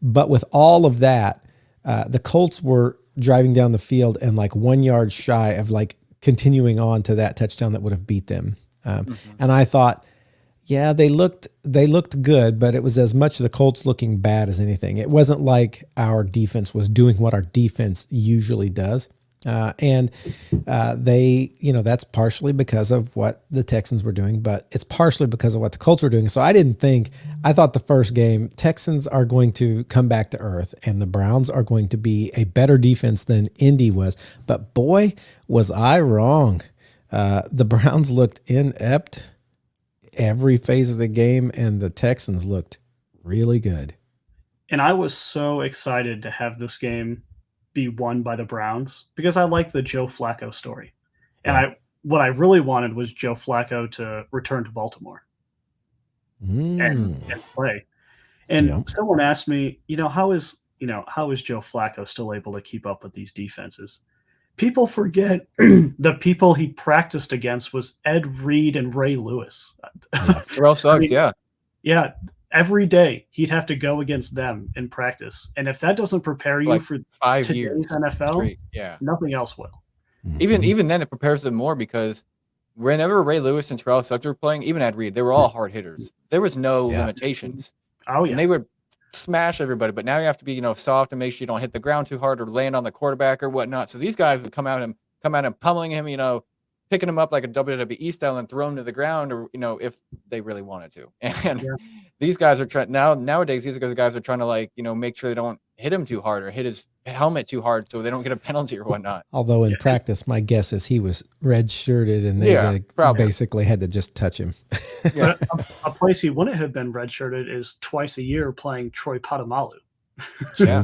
But with all of that, the Colts were driving down the field and like 1 yard shy of like continuing on to that touchdown that would have beat them. And I thought, yeah, they looked good, but it was as much the Colts looking bad as anything. It wasn't like our defense was doing what our defense usually does. And they, that's partially because of what the Texans were doing, but it's partially because of what the Colts were doing. So I thought the first game, Texans are going to come back to earth and the Browns are going to be a better defense than Indy was. But boy, was I wrong. The Browns looked inept every phase of the game, and the Texans looked really good. And I was so excited to have this game be won by the Browns because I like the Joe Flacco story. And what I really wanted was Joe Flacco to return to Baltimore and play. And someone asked me, how is Joe Flacco still able to keep up with these defenses? People forget the people he practiced against was Ed Reed and Ray Lewis. Terrell Suggs, Yeah, every day he'd have to go against them in practice. And if that doesn't prepare you for 5 today's years NFL, straight, nothing else will. Even then, it prepares them more because whenever Ray Lewis and Terrell Suggs were playing, even Ed Reed, they were all hard hitters. There was no limitations. Oh, yeah. And they would smash everybody. But now you have to be, soft and make sure you don't hit the ground too hard or land on the quarterback or whatnot. So these guys would come out and pummeling him, picking him up like a WWE style and throw him to the ground, or if they really wanted to. And these guys are trying nowadays. These guys are trying to make sure they don't hit him too hard or hit his helmet too hard so they don't get a penalty or whatnot. Although in practice, my guess is he was red-shirted and they basically had to just touch him. But a place he wouldn't have been red-shirted is twice a year playing Troy Polamalu. Yeah,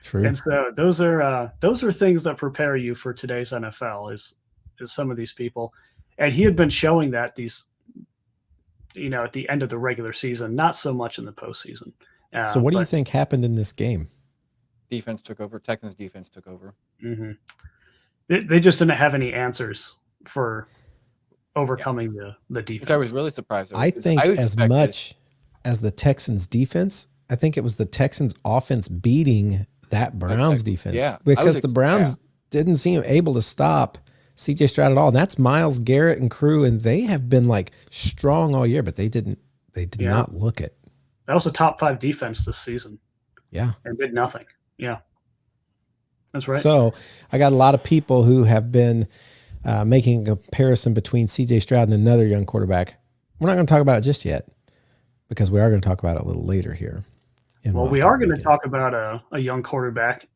true. And so those are things that prepare you for today's NFL. Is some of these people, and he had been showing that these, at the end of the regular season, not so much in the postseason. So what do you think happened in this game? Defense took over. Texans defense took over. Mm-hmm. They just didn't have any answers for overcoming the defense. Which I was really surprised over. I think as much as the Texans defense, I think it was the Texans offense beating that Browns defense. Yeah, because the Browns didn't seem able to stop CJ Stroud at all. And that's Myles Garrett and crew, and they have been strong all year, but they did not look it. That was a top 5 defense this season. Yeah. And did nothing. Yeah. That's right. So I got a lot of people who have been making a comparison between CJ Stroud and another young quarterback. We're not going to talk about it just yet because we are going to talk about it a little later here. Well, we are going to talk about a young quarterback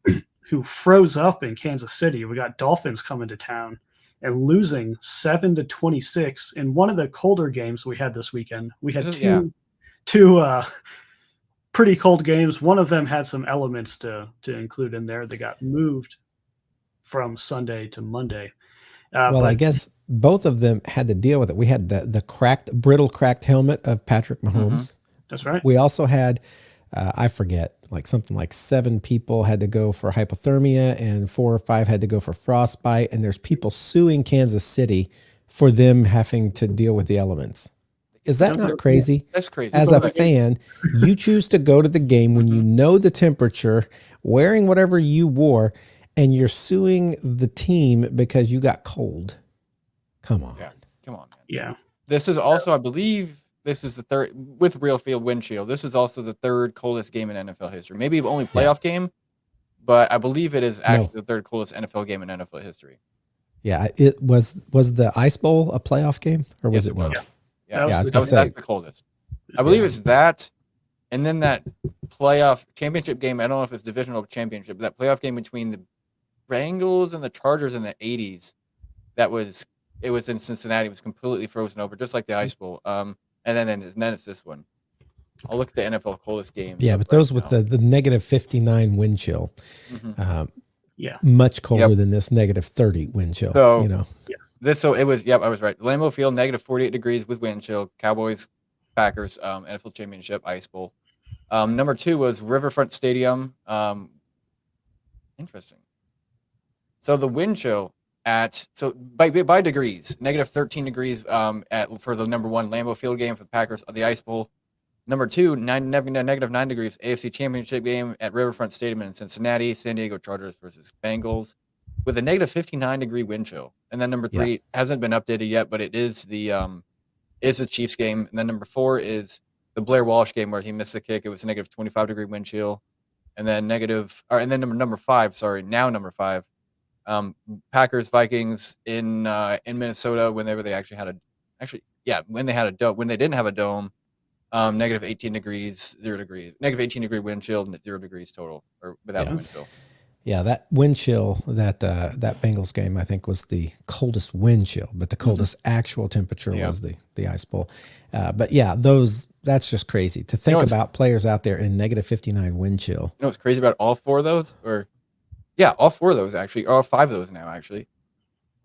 who froze up in Kansas City. We got Dolphins coming to town and losing 7-26 in one of the colder games we had this weekend. We had two pretty cold games. One of them had some elements to include in there that got moved from Sunday to Monday. But I guess both of them had to deal with it. We had the brittle cracked helmet of Patrick Mahomes. Mm-hmm. That's right. We also had, I forget, something like 7 people had to go for hypothermia and 4 or 5 had to go for frostbite. And there's people suing Kansas City for them having to deal with the elements. Is that not crazy? That's crazy. As a fan, you choose to go to the game when you know the temperature, wearing whatever you wore, and you're suing the team because you got cold. Come on. Yeah, come on, man. Yeah. This is also, I believe, this is the third with real field wind chill. This is also the third coldest game in NFL history. Maybe only playoff game, but I believe it is actually the third coldest NFL game in NFL history. Yeah, it was the Ice Bowl a playoff game, or was Yes, it not? Yeah, I was gonna say that's the coldest. I believe it's that, and then that playoff championship game. I don't know if it's divisional championship, but that playoff game between the Bengals and the Chargers in the '80s. It was in Cincinnati. It was completely frozen over, just like the Ice Bowl. And then it's this one. I'll look at the NFL coldest games. Yeah, but those with the negative 59 wind chill, much colder than this negative 30 wind chill. So it was. Yep, I was right. Lambeau Field negative 48 degrees with wind chill. Cowboys, Packers, NFL Championship Ice Bowl. Number 2 was Riverfront Stadium. Interesting. So the wind chill by degrees, negative 13 degrees for the number 1 Lambeau Field game for the Packers, the Ice Bowl. Number 2, negative 9 degrees, AFC Championship game at Riverfront Stadium in Cincinnati, San Diego Chargers versus Bengals, with a negative 59 degree wind chill. And then number 3 hasn't been updated yet, but it is the Chiefs game. And then number 4 is the Blair Walsh game where he missed the kick. It was a negative 25 degree wind chill. And then number 5. Packers Vikings in Minnesota whenever they actually had when they didn't have a dome, negative 18 degrees, 0 degrees, negative 18 degree wind chill, and 0 degrees total, or without the wind chill. Yeah, that wind chill, that Bengals game, I think, was the coldest wind chill, but the coldest actual temperature was the Ice Bowl. But yeah, that's just crazy to think about players out there in negative 59 wind chill. You know what's crazy about all 4 of those? All 4 of those actually, or 5 of those now actually.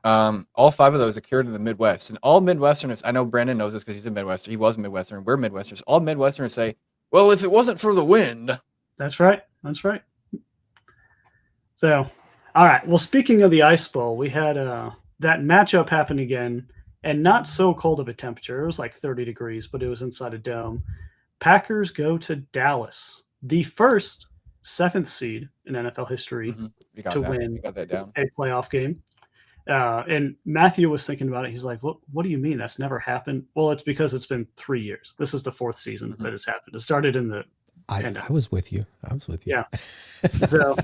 All 5 of those occurred in the Midwest, and all Midwesterners. I know Brandon knows this because he's a Midwestern. He was a Midwestern. We're Midwesterners. All Midwesterners say, "Well, if it wasn't for the wind." That's right. So, all right. Well, speaking of the Ice Bowl, we had that matchup happen again, and not so cold of a temperature. It was like 30 degrees, but it was inside a dome. Packers go to Dallas, the first 7th seed in NFL history to win a playoff game. And Matthew was thinking about it. He's like, what do you mean? That's never happened. Well, it's because it's been 3 years. This is the 4th season that has happened. It started in the I was with you. Yeah. So,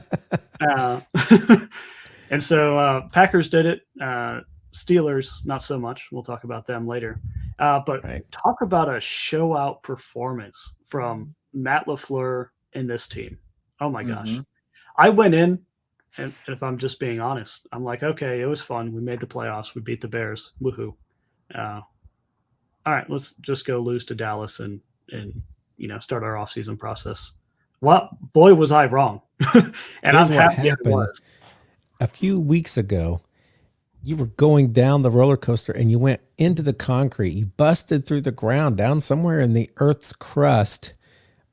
and so Packers did it. Steelers, not so much. We'll talk about them later. But talk about a show out performance from Matt LaFleur and this team. Oh my gosh. I went in, and if I'm just being honest, I'm like, okay, it was fun. We made the playoffs. We beat the Bears. Woohoo. All right, let's just go lose to Dallas and start our offseason process. Well, boy, was I wrong. And I'm happy it was. A few weeks ago, you were going down the roller coaster and you went into the concrete. You busted through the ground down somewhere in the Earth's crust.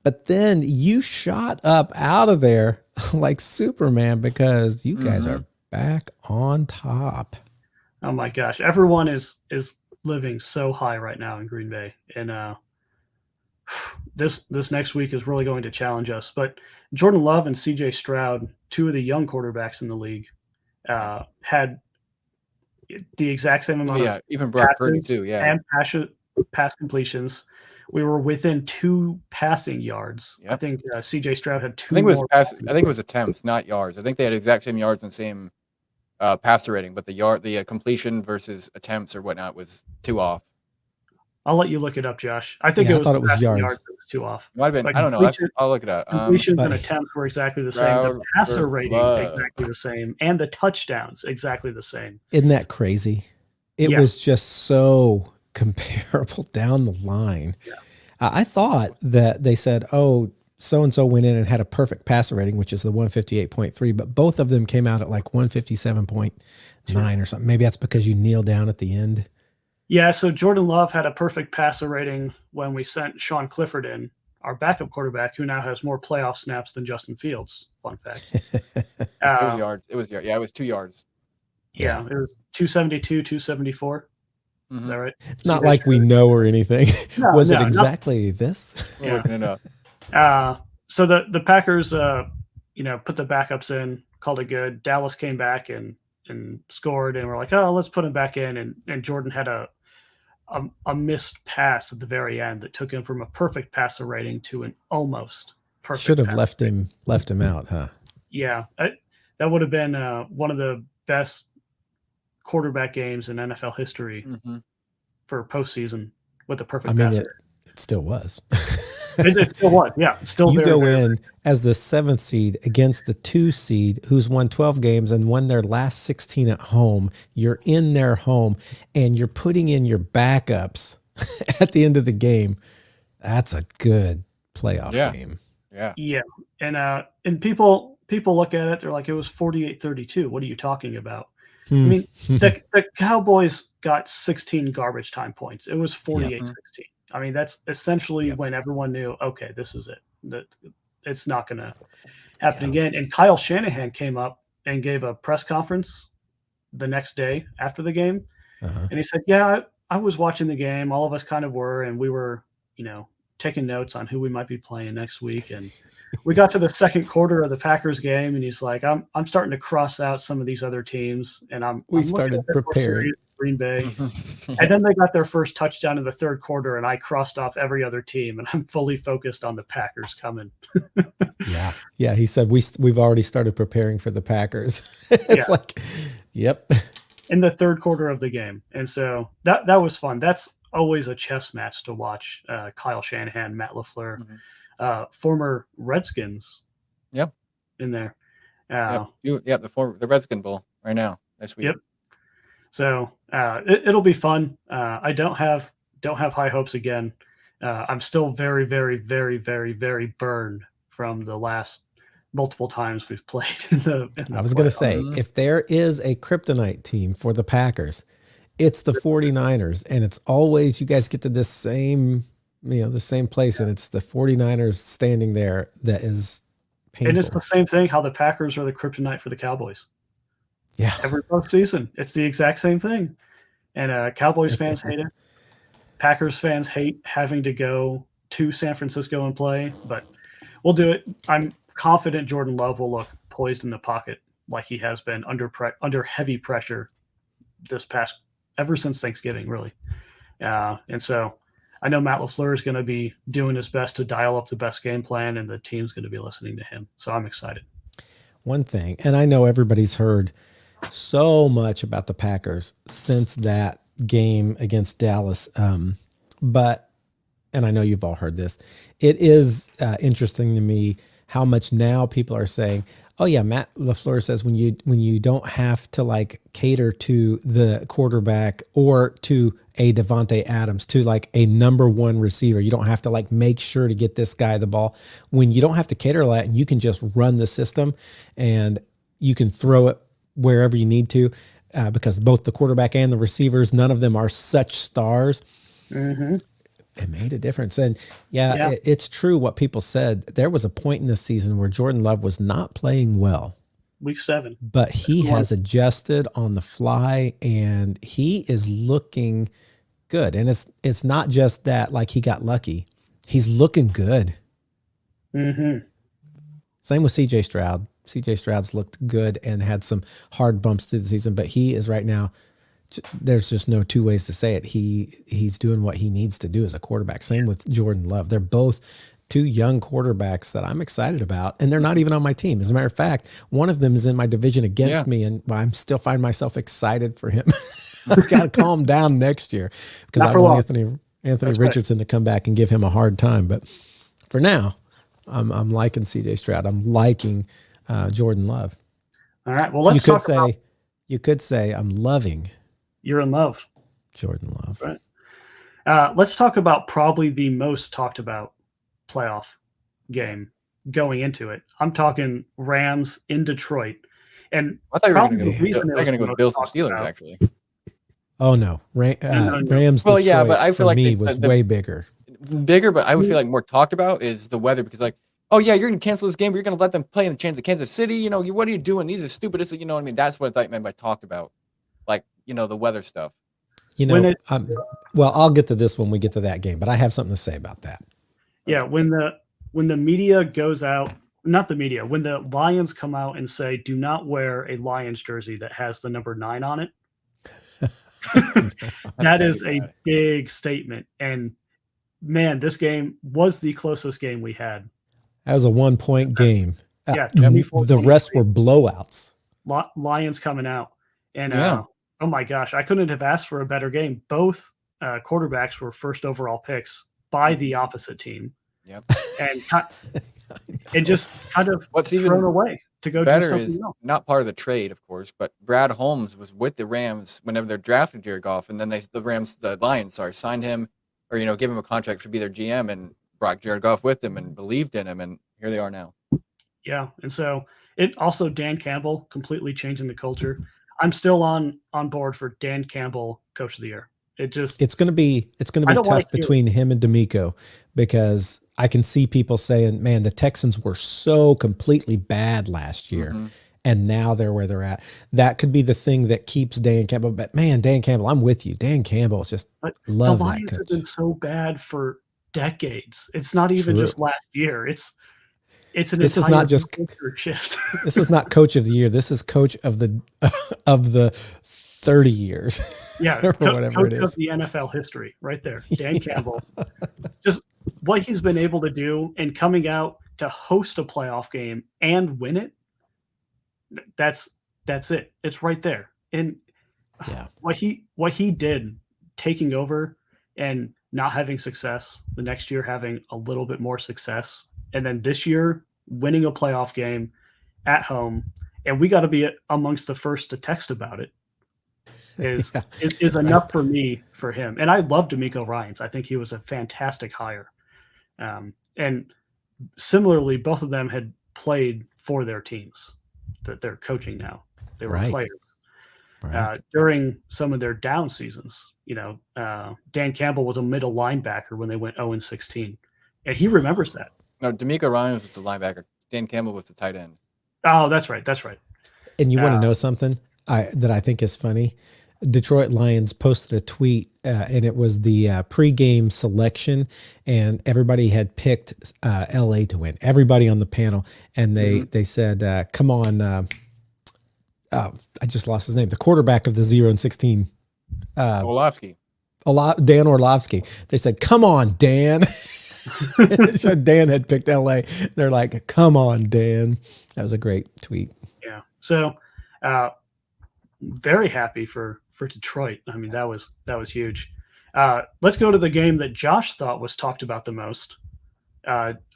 But then you shot up out of there like Superman because you guys are back on top. Oh my gosh. Everyone is living so high right now in Green Bay. And this next week is really going to challenge us. But Jordan Love and CJ Stroud, 2 of the young quarterbacks in the league, had the exact same amount of even Brock Purdy too, and pass completions. We were within 2 passing yards. Yep. I think CJ Stroud had 2. I think it was attempts, not yards. I think they had exact same yards and same passer rating, but the completion versus attempts or whatnot was 2 off. I'll let you look it up, Josh. I thought it was yards. That was 2 off. Might have been. I don't know. I'll look it up. Completions and attempts were exactly the same. The passer rating exactly the same, and the touchdowns exactly the same. Isn't that crazy? It was just so comparable down the line. Yeah. I thought that they said, "Oh, so and so went in and had a perfect passer rating, which is the 158.3," but both of them came out at like 157.9 or something. Maybe that's because you kneel down at the end. Yeah, so Jordan Love had a perfect passer rating when we sent Sean Clifford in, our backup quarterback, who now has more playoff snaps than Justin Fields. Fun fact. It was yards. It was 2 yards. Yeah, it was 272, 274. Is that right? It's not like we know or anything. Was it exactly this? Yeah. Looking it up. So the Packers, put the backups in, called it good. Dallas came back and scored, and we're like, oh, let's put him back in. And Jordan had a a missed pass at the very end that took him from a perfect passer rating to an almost perfect. Should have left him out, huh? Yeah, that would have been one of the best quarterback games in NFL history for postseason with a perfect passer. It still was. It still was, yeah. Still, you go in as the 7th seed against the 2 seed who's won 12 games and won their last 16 at home. You're in their home, and you're putting in your backups at the end of the game. That's a good playoff game. Yeah, and people look at it, they're like, it was 48-32. What are you talking about? I mean, the Cowboys got 16 garbage time points. It was 48-16. I mean, that's essentially when everyone knew, okay, this is it. That it's not going to happen again. And Kyle Shanahan came up and gave a press conference the next day after the game. And he said, yeah, I was watching the game. All of us kind of were, and we were, taking notes on who we might be playing next week. And we got to the second quarter of the Packers game, and he's like, I'm starting to cross out some of these other teams, and we started preparing Green Bay. And then they got their first touchdown in the third quarter, and I crossed off every other team, and I'm fully focused on the Packers coming. Yeah. He said we've already started preparing for the Packers. It's like, yep. In the third quarter of the game, and so that was fun. That's always a chess match to watch. Kyle Shanahan, Matt LaFleur, former Redskins. Yep. In there. The Redskin Bowl right now. This week. Yep. So it'll be fun. I don't have high hopes again. I'm still very, very, very, very, very burned from the last multiple times we've played in the I was going to say, if there is a kryptonite team for the Packers, it's the 49ers, and it's always, you guys get to this same, the same place, and it's the 49ers standing there that is painful. And it's the same thing, how the Packers are the kryptonite for the Cowboys. Yeah. Every postseason, it's the exact same thing. And Cowboys fans hate it. Packers fans hate having to go to San Francisco and play, but we'll do it. I'm confident Jordan Love will look poised in the pocket like he has been under heavy pressure ever since Thanksgiving, really. And so I know Matt LaFleur is going to be doing his best to dial up the best game plan, and the team's going to be listening to him. So I'm excited. One thing, and I know everybody's heard so much about the Packers since that game against Dallas, but I know you've all heard this, it is interesting to me how much now people are saying, oh yeah, Matt LaFleur says when you don't have to like cater to the quarterback or to a Devontae Adams, to like a number one receiver, you don't have to like make sure to get this guy the ball. When you don't have to cater to that, and you can just run the system and you can throw it wherever you need to, because both the quarterback and the receivers, none of them are such stars. It made a difference. And it's true what people said. There was a point in this season where Jordan Love was not playing well. Week 7. But he has adjusted on the fly, and he is looking good. And it's not just that like he got lucky. He's looking good. Same with CJ Stroud. CJ Stroud's looked good and had some hard bumps through the season, but he is right now, there's just no two ways to say it. He's doing what he needs to do as a quarterback. Same with Jordan Love. They're both two young quarterbacks that I'm excited about, and they're not even on my team. As a matter of fact, one of them is in my division against me, and I'm still find myself excited for him. I've got to calm down next year because I want Anthony Richardson to come back and give him a hard time. But for now, I'm liking CJ Stroud. I'm liking Jordan Love. All right. Well, you could say I'm loving. You're in love. Jordan Love. Right. Let's talk about probably the most talked about playoff game going into it. I'm talking Rams in Detroit. And I thought you were going to go with Bills and Steelers, actually. Oh, no. Rams well, Detroit yeah, but I feel like me was way bigger. Bigger, but I would feel like more talked about is the weather, because like, oh yeah, you're going to cancel this game, but you're going to let them play in the chance of Kansas City. What are you doing? These are stupid. You know what I mean? That's what I thought you meant by talked about. Like, the weather stuff. Well, I'll get to this when we get to that game, but I have something to say about that. Yeah, when the media goes out, not the media, when the Lions come out and say, do not wear a Lions jersey that has the number 9 on it, That is a big statement. And man, this game was the closest game we had. That was a 1-point game. Yeah, The rest were blowouts. Lions coming out. And oh my gosh, I couldn't have asked for a better game. Both quarterbacks were first overall picks by the opposite team. Yep. And just kind of what's thrown even away to go better do something is else. not part of the trade, of course, but Brad Holmes was with the Rams whenever they're drafting Jared Goff, and then the Lions signed him, or give him a contract to be their GM, and brought Jared Goff with him and believed in him, and here they are now. Yeah, and so it also Dan Campbell completely changing the culture. I'm still on board for Dan Campbell Coach of the Year. It's going to be tough between him and D'Amico, because I can see people saying, man, the Texans were so completely bad last year. Mm-hmm. And now they're where they're at. That could be the thing that keeps Dan Campbell. But man, Dan Campbell, I'm with you. Dan Campbell is just love the Lions that coach. Have been so bad for decades. It's not even just last year. It's this is not just shift. This is not Coach of the Year. This is Coach of the 30 years. Yeah, or whatever coach it is. Of the NFL history, right there. Dan Campbell. Just what he's been able to do, and coming out to host a playoff game and win it. That's it. It's right there. And what he did, taking over and not having success, the next year having a little bit more success, and then this year winning a playoff game at home, and we got to be amongst the first to text about it, is enough for me for him. And I love D'Amico Ryans. I think he was a fantastic hire. And similarly, both of them had played for their teams that they're coaching now. They were players. Right. During some of their down seasons. Dan Campbell was a middle linebacker when they went 0-16, and he remembers that. No, D'Amico Ryans was the linebacker. Dan Campbell was the tight end. Oh, that's right. And you want to know something that I think is funny? Detroit Lions posted a tweet, and it was the pregame selection, and everybody had picked LA to win. Everybody on the panel, and they said, "Come on." I just lost his name. The quarterback of the 0-16, Orlovsky. Dan Orlovsky. They said, "Come on, Dan." Dan had picked LA. They're like, "Come on, Dan." That was a great tweet. Yeah. So, very happy for Detroit. I mean, that was huge. Let's go to the game that Josh thought was talked about the most,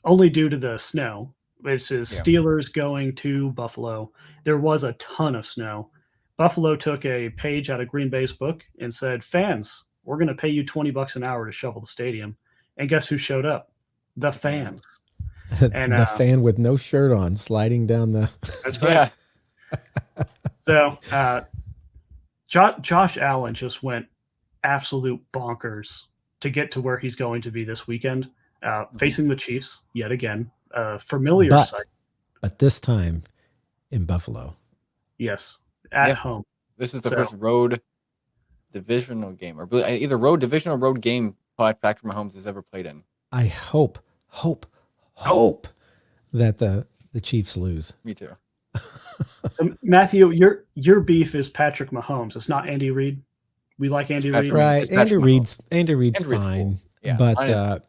only due to the snow. This is Steelers going to Buffalo. There was a ton of snow. Buffalo took a page out of Green Bay's book and said, "Fans, we're going to pay you $20 an hour to shovel the stadium." And guess who showed up? The fans. And the fan with no shirt on sliding down the. That's right. So Josh Allen just went absolute bonkers to get to where he's going to be this weekend, facing the Chiefs yet again. Familiar sight. But this time in Buffalo. Yes, at home. This is the first road divisional game, or either road division or road game Patrick Mahomes has ever played in. I hope that the Chiefs lose. Me too. Matthew, your beef is Patrick Mahomes. It's not Andy Reid. We like Andy Reid. Right. Andy Reid's fine. Cool. Yeah, but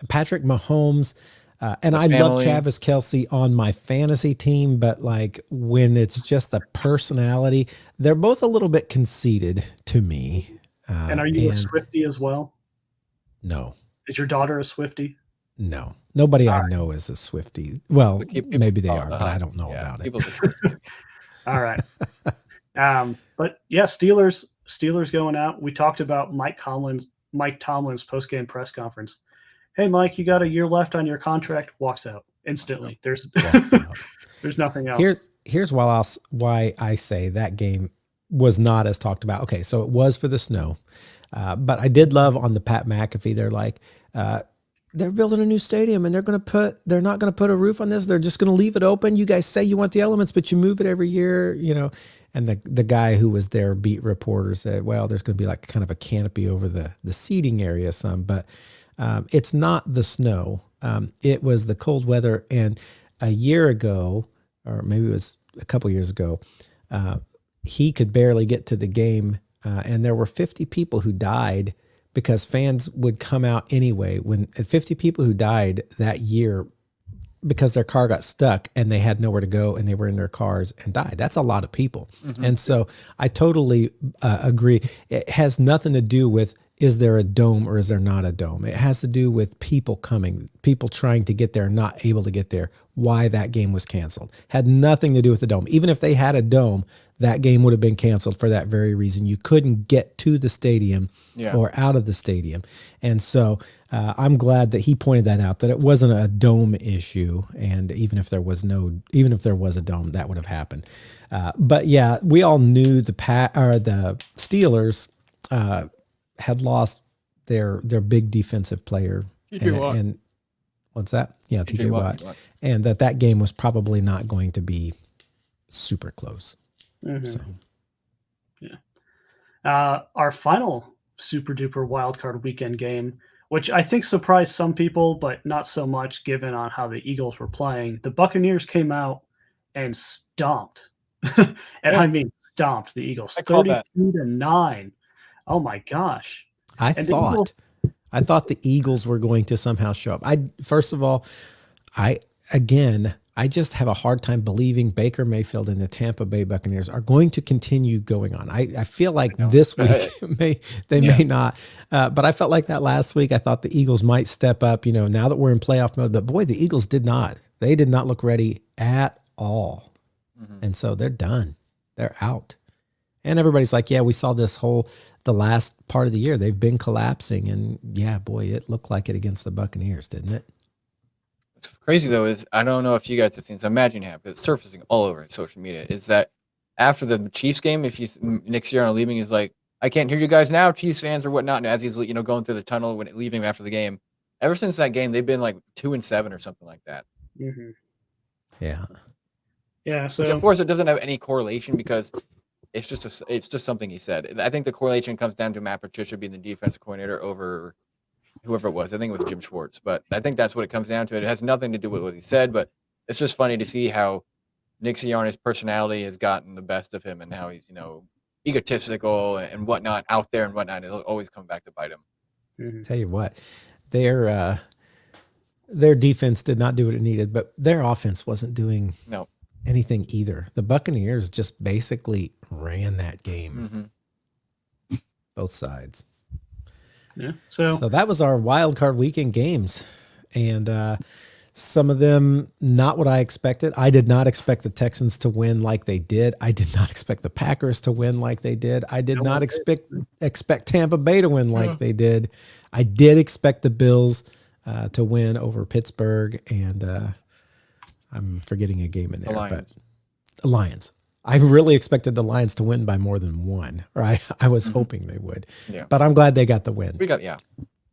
Patrick Mahomes, and I love Travis Kelce on my fantasy team, but like when it's just the personality, they're both a little bit conceited to me. And are you a Swiftie as well? No. Is your daughter a Swiftie? No. Nobody I know is a Swiftie. Well, maybe they are, but I don't know about it. All right. But yeah, Steelers going out. We talked about Mike Tomlin's post-game press conference. Hey, Mike, you got a year left on your contract. Walks out instantly. There's nothing else. Here's why I say that game was not as talked about. Okay, so it was for the snow, but I did love on the Pat McAfee. They're like, they're building a new stadium and they're not going to put a roof on this. They're just going to leave it open. You guys say you want the elements, but you move it every year, And the guy who was their beat reporter said, well, there's going to be like kind of a canopy over the seating area some, but it's not the snow. It was the cold weather. And a year ago, or maybe it was a couple years ago, he could barely get to the game and there were 50 people who died because fans would come out anyway. When 50 people who died that year because their car got stuck and they had nowhere to go and they were in their cars and died. That's a lot of people. And so I totally agree. It has nothing to do with, is there a dome or is there not a dome? It has to do with people coming, people trying to get there, not able to get there, why that game was canceled. Had nothing to do with the dome. Even if they had a dome, that game would have been canceled for that very reason. You couldn't get to the stadium or out of the stadium. And so I'm glad that he pointed that out, that it wasn't a dome issue. And even if there was a dome, that would have happened. But yeah, we all knew the Steelers had lost their big defensive player. And what's that? Yeah, TJ Watt. And that game was probably not going to be super close. So. Yeah. Our final super duper wildcard weekend game, which I think surprised some people, but not so much given on how the Eagles were playing. The Buccaneers came out and stomped. I mean stomped the Eagles 32-9. Oh my gosh. I thought the Eagles were going to somehow show up. First of all, I just have a hard time believing Baker Mayfield and the Tampa Bay Buccaneers are going to continue going on. I feel like this week may not, but I felt like that last week. I thought the Eagles might step up, now that we're in playoff mode, but boy, the Eagles did not. They did not look ready at all. And so they're done. They're out. And everybody's like, yeah, we saw the last part of the year. They've been collapsing. And yeah, boy, it looked like it against the Buccaneers, didn't it? What's crazy, though, is I don't know if you guys have seen, so imagine you have, but it's surfacing all over social media, is that after the Chiefs game, if Nick Sirianni leaving is like, I can't hear you guys now, Chiefs fans or whatnot, and as he's going through the tunnel when leaving after the game, ever since that game, they've been like 2-7 or something like that. Yeah. So which, of course, it doesn't have any correlation because it's just something he said. I think the correlation comes down to Matt Patricia being the defensive coordinator over whoever it was. I think it was Jim Schwartz, but I think that's what it comes down to. It has nothing to do with what he said, but it's just funny to see how Nick Sirianni's personality has gotten the best of him and how he's, egotistical and whatnot out there and whatnot. It'll always come back to bite him. Tell you what, their defense did not do what it needed, but their offense wasn't doing anything either. The Buccaneers just basically ran that game, both sides. Yeah. So that was our wild card weekend games, and some of them not what I expected. I did not expect the Texans to win like they did. I did not expect the Packers to win like they did. I did not expect Tampa Bay to win like they did. I did expect the Bills to win over Pittsburgh, and I'm forgetting a game in there, but the Lions. I really expected the Lions to win by more than one, or I was hoping they would, but I'm glad they got the win.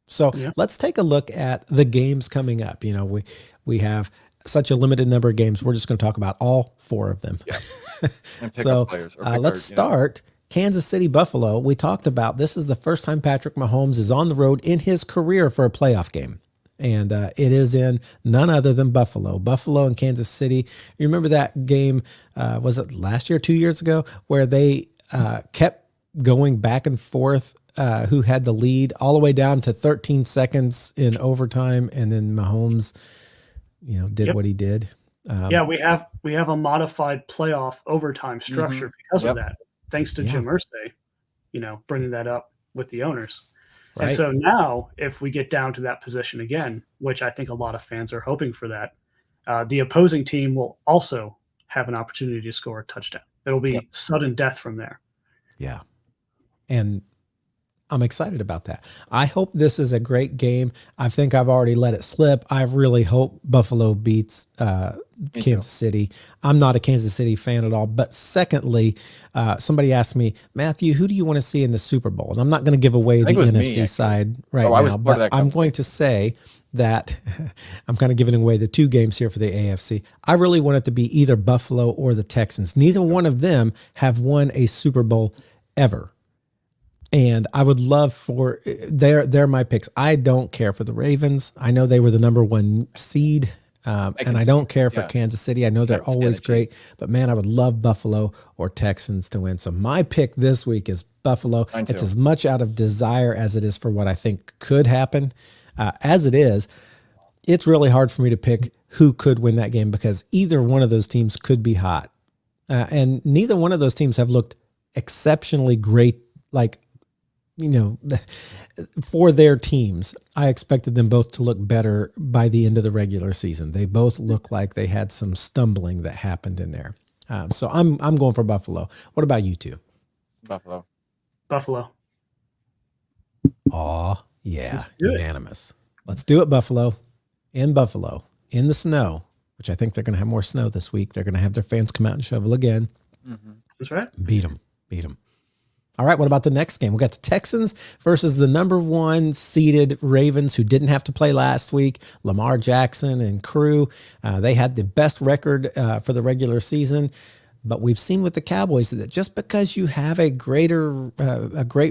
So let's take a look at the games coming up. We have such a limited number of games. We're just going to talk about all 4 of them. So let's start. Kansas City, Buffalo. We talked about this is the first time Patrick Mahomes is on the road in his career for a playoff game. And it is in none other than Buffalo. Buffalo and Kansas City. You remember that game, was it last year, 2 years ago, where they kept going back and forth, who had the lead all the way down to 13 seconds in overtime, and then Mahomes, did what he did. We have a modified playoff overtime structure because of that, thanks to Jim Irsay, bringing that up with the owners. Right. And so now, if we get down to that position again, which I think a lot of fans are hoping for that, the opposing team will also have an opportunity to score a touchdown. It'll be sudden death from there. Yeah. And I'm excited about that. I hope this is a great game. I think I've already let it slip. I really hope Buffalo beats Kansas City. I'm not a Kansas City fan at all. But secondly, somebody asked me, Matthew, who do you want to see in the Super Bowl? And I'm not going to give away the NFC side now, but I'm going to say that I'm kind of giving away the 2 games here for the AFC. I really want it to be either Buffalo or the Texans. Neither one of them have won a Super Bowl ever. And I would love for they're my picks. I don't care for the Ravens. I know they were the number 1 seed And I don't care for Kansas City. I know they're always great, but man, I would love Buffalo or Texans to win. So my pick this week is Buffalo. It's as much out of desire as it is for what I think could happen. As it is, it's really hard for me to pick who could win that game because either one of those teams could be hot. And neither one of those teams have looked exceptionally great, like, for their teams. I expected them both to look better by the end of the regular season. They both look like they had some stumbling that happened in there. So I'm going for Buffalo. What about you two? Buffalo. Aw, yeah, unanimous. Let's do it, Buffalo. In Buffalo, in the snow, which I think they're going to have more snow this week. They're going to have their fans come out and shovel again. Mm-hmm. That's right. Beat them. All right, what about the next game? We got the Texans versus the number 1 seeded Ravens, who didn't have to play last week. Lamar Jackson and crew. They had the best record for the regular season. But we've seen with the Cowboys that just because you have a great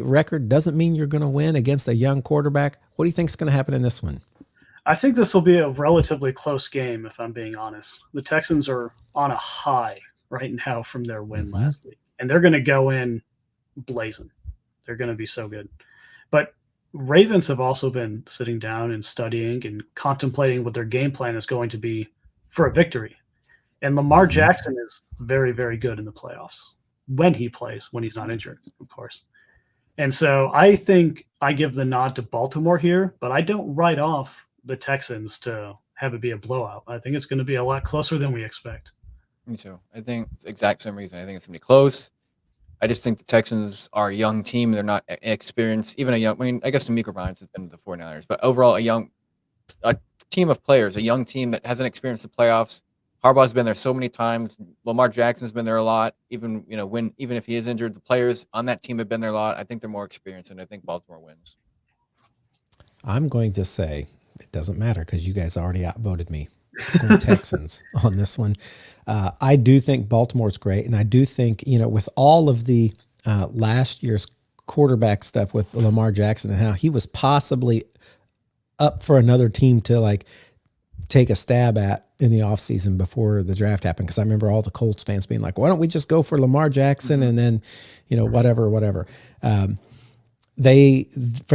record doesn't mean you're going to win against a young quarterback. What do you think is going to happen in this one? I think this will be a relatively close game, if I'm being honest. The Texans are on a high right now from their win last week, and they're going to go in blazing. They're going to be so good. But Ravens have also been sitting down and studying and contemplating what their game plan is going to be for a victory. And Lamar Jackson is very, very good in the playoffs when he plays, when he's not injured, of course. And so I think I give the nod to Baltimore here, but I don't write off the Texans to have it be a blowout. I think it's going to be a lot closer than we expect. Me too. I think it's the exact same reason. I think it's going to be close. I just think the Texans are a young team. They're not experienced. Even I guess D'Amico Ryans has been to the 49ers, but overall a team of players, a young team that hasn't experienced the playoffs. Harbaugh's been there so many times. Lamar Jackson's been there a lot. Even if he is injured, the players on that team have been there a lot. I think they're more experienced, and I think Baltimore wins. I'm going to say it doesn't matter because you guys already outvoted me. I'm going Texans on this one. I do think Baltimore's great, and I do think with all of the last year's quarterback stuff with Lamar Jackson and how he was possibly up for another team to take a stab at in the offseason before the draft happened. Because I remember all the Colts fans being like, why don't we just go for Lamar Jackson and then, whatever. For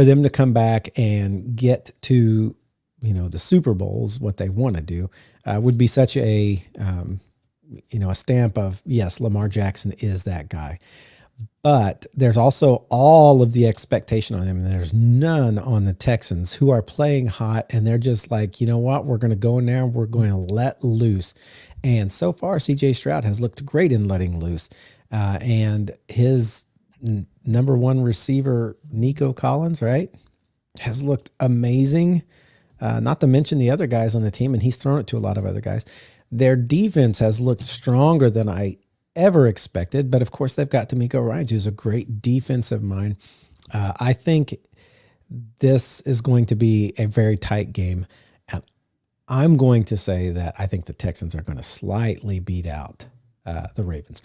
them to come back and get to, the Super Bowls, what they want to do, would be such a stamp of, yes, Lamar Jackson is that guy. But there's also all of the expectation on him, and there's none on the Texans, who are playing hot, and they're just like, you know what, we're going to go in there and we're going to let loose. And so far, C.J. Stroud has looked great in letting loose. And his number 1 receiver, Nico Collins, right, has looked amazing. Not to mention the other guys on the team, and he's thrown it to a lot of other guys. Their defense has looked stronger than I ever expected, but of course they've got D'Amico Ryans, who's a great defensive mind. I think this is going to be a very tight game, and I'm going to say that I think the Texans are going to slightly beat out the Ravens.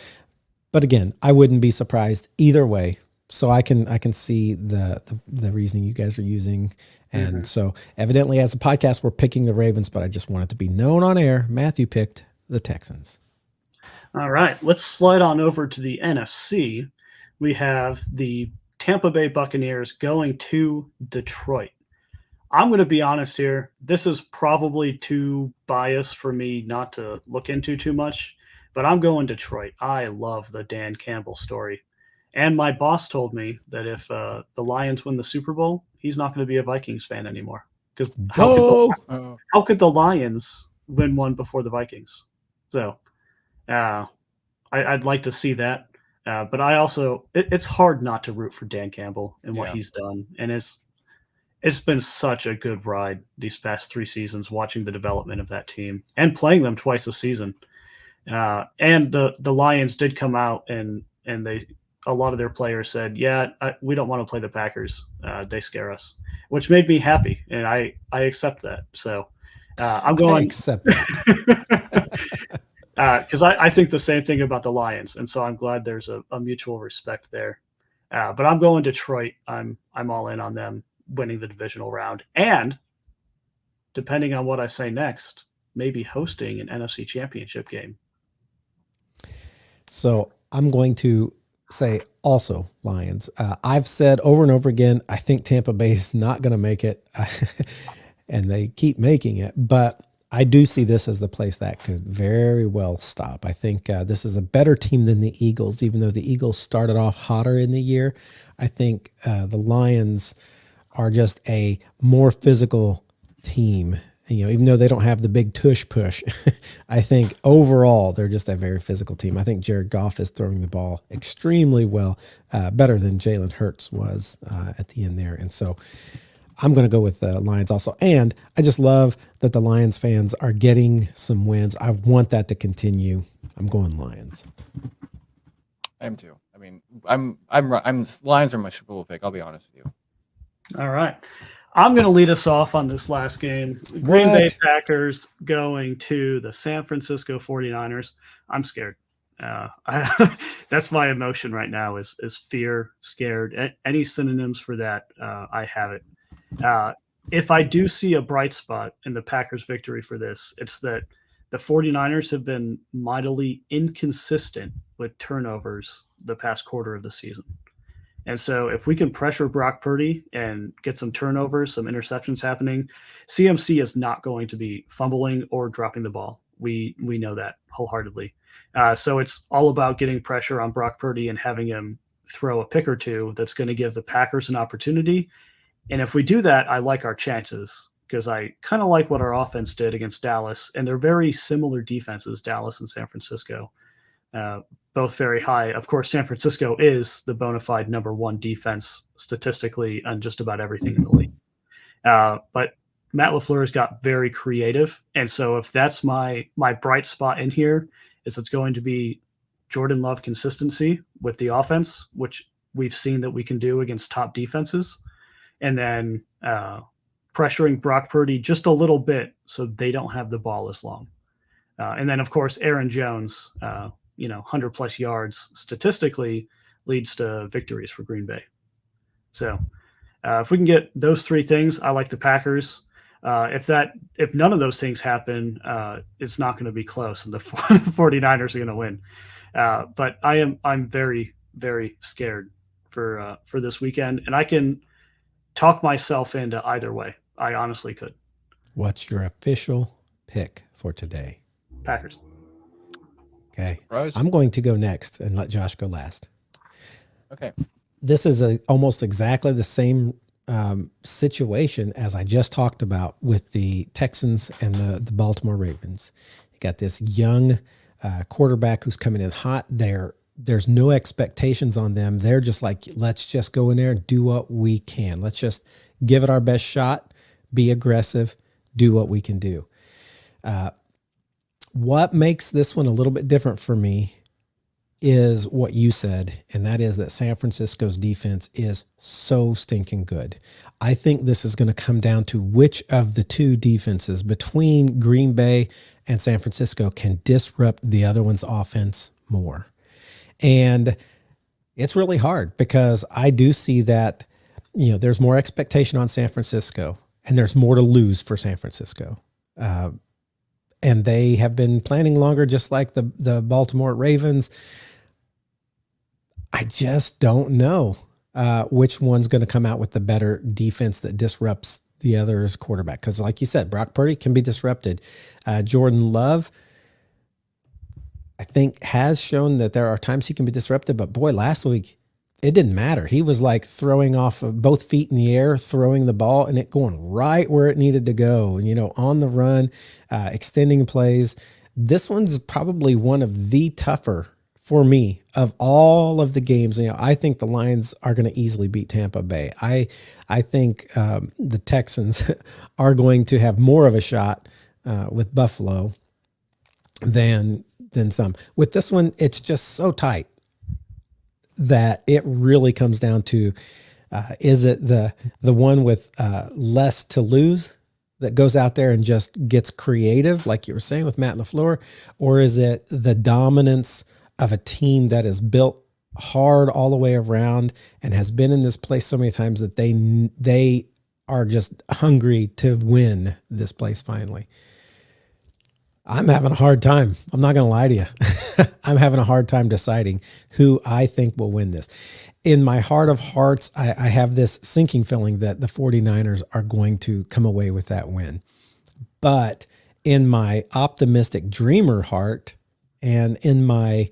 But again, I wouldn't be surprised either way. So I can see the reasoning you guys are using. And so evidently as a podcast, we're picking the Ravens, but I just want it to be known on air. Matthew picked the Texans. All right, let's slide on over to the NFC. We have the Tampa Bay Buccaneers going to Detroit. I'm going to be honest here. This is probably too biased for me not to look into too much, but I'm going Detroit. I love the Dan Campbell story. And my boss told me that if the Lions win the Super Bowl, he's not going to be a Vikings fan anymore. Because how could the Lions win one before the Vikings? So I'd like to see that. But I also it's hard not to root for Dan Campbell and what he's done. And it's been such a good ride these past 3 seasons, watching the development of that team and playing them twice a season. And the Lions did come out and a lot of their players said, we don't want to play the Packers. They scare us, which made me happy. And I accept that. So I'm going. I accept that. Because I think the same thing about the Lions. And so I'm glad there's a mutual respect there. But I'm going Detroit. I'm all in on them winning the divisional round. And depending on what I say next, maybe hosting an NFC Championship game. So I'm going to say also Lions. I've said over and over again, I think Tampa Bay is not going to make it, and they keep making it. But I do see this as the place that could very well stop. I think this is a better team than the Eagles, even though the Eagles started off hotter in the year. I think the Lions are just a more physical team. Even though they don't have the big tush push, I think overall they're just a very physical team. I think Jared Goff is throwing the ball extremely well, better than Jalen Hurts was at the end there. And so I'm going to go with the Lions also. And I just love that the Lions fans are getting some wins. I want that to continue. I'm going Lions. I am too. I mean, I'm Lions are my Super Bowl pick. I'll be honest with you. All right. I'm going to lead us off on this last game. Green Bay Packers going to the San Francisco 49ers. I'm scared. That's my emotion right now is fear, scared. Any synonyms for that, I have it. If I do see a bright spot in the Packers' victory for this, it's that the 49ers have been mightily inconsistent with turnovers the past quarter of the season. And so if we can pressure Brock Purdy and get some turnovers, some interceptions happening, CMC is not going to be fumbling or dropping the ball. We know that wholeheartedly. So it's all about getting pressure on Brock Purdy and having him throw a pick or two that's going to give the Packers an opportunity. And if we do that, I like our chances because I kind of like what our offense did against Dallas. And they're very similar defenses, Dallas and San Francisco. Both very high. Of course, San Francisco is the bona fide number one defense statistically on just about everything in the league. But Matt LaFleur has got very creative. And so if that's my bright spot in here, is it's going to be Jordan Love consistency with the offense, which we've seen that we can do against top defenses. And then pressuring Brock Purdy just a little bit so they don't have the ball as long. And then, of course, Aaron Jones, 100 plus yards statistically leads to victories for Green Bay. So if we can get those three things, I like the Packers. If none of those things happen, it's not going to be close and the 49ers are going to win. But I'm very, very scared for this weekend, and I can talk myself into either way. I honestly could. What's your official pick for today? Packers. Okay. I'm going to go next and let Josh go last. Okay. This is almost exactly the same situation as I just talked about with the Texans and the Baltimore Ravens. You got this young quarterback who's coming in hot. There's no expectations on them. They're just like, let's just go in there and do what we can. Let's just give it our best shot, be aggressive, do what we can do. What makes this one a little bit different for me is what you said, and that is that San Francisco's defense is so stinking good. I think this is going to come down to which of the two defenses between Green Bay and San Francisco can disrupt the other one's offense more. And it's really hard because I do see that, there's more expectation on San Francisco and there's more to lose for San Francisco. And they have been planning longer, just like the Baltimore Ravens. I just don't know which one's going to come out with the better defense that disrupts the other's quarterback. Because like you said, Brock Purdy can be disrupted. Jordan Love, I think, has shown that there are times he can be disrupted. But boy, last week, it didn't matter. He was like throwing off of both feet in the air, throwing the ball, and it going right where it needed to go, on the run, extending plays. This one's probably one of the tougher for me of all of the games. I think the Lions are going to easily beat Tampa Bay. I think the Texans are going to have more of a shot with Buffalo than some. With this one, it's just so tight that it really comes down to, is it the one with less to lose that goes out there and just gets creative, like you were saying with Matt LaFleur, or is it the dominance of a team that is built hard all the way around and has been in this place so many times that they are just hungry to win this place finally? I'm having a hard time. I'm not going to lie to you. I'm having a hard time deciding who I think will win this. In my heart of hearts, I have this sinking feeling that the 49ers are going to come away with that win. But in my optimistic dreamer heart and in my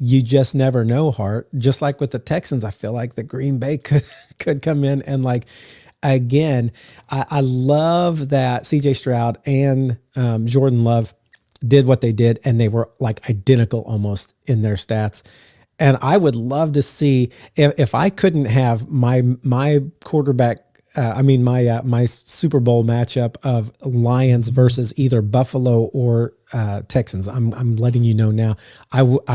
you just never know heart, just like with the Texans, I feel like the Green Bay could come in and like, again, I love that CJ Stroud and Jordan Love did what they did, and they were like identical almost in their stats. And I would love to see if I couldn't have my quarterback. My Super Bowl matchup of Lions versus either Buffalo or Texans. I'm letting you know now.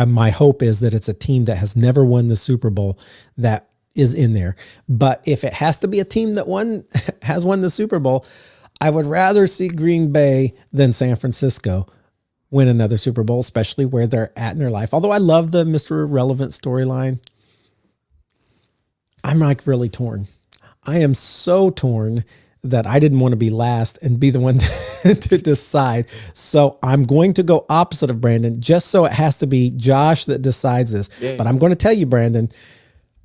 My hope is that it's a team that has never won the Super Bowl that is in there. But if it has to be a team that has won the Super Bowl, I would rather see Green Bay than San Francisco win another Super Bowl, especially where they're at in their life. Although I love the Mr. Irrelevant storyline, I'm like really torn. I am so torn that I didn't want to be last and be the one to decide. So I'm going to go opposite of Brandon, just so it has to be Josh that decides this. Yeah. But I'm going to tell you, Brandon,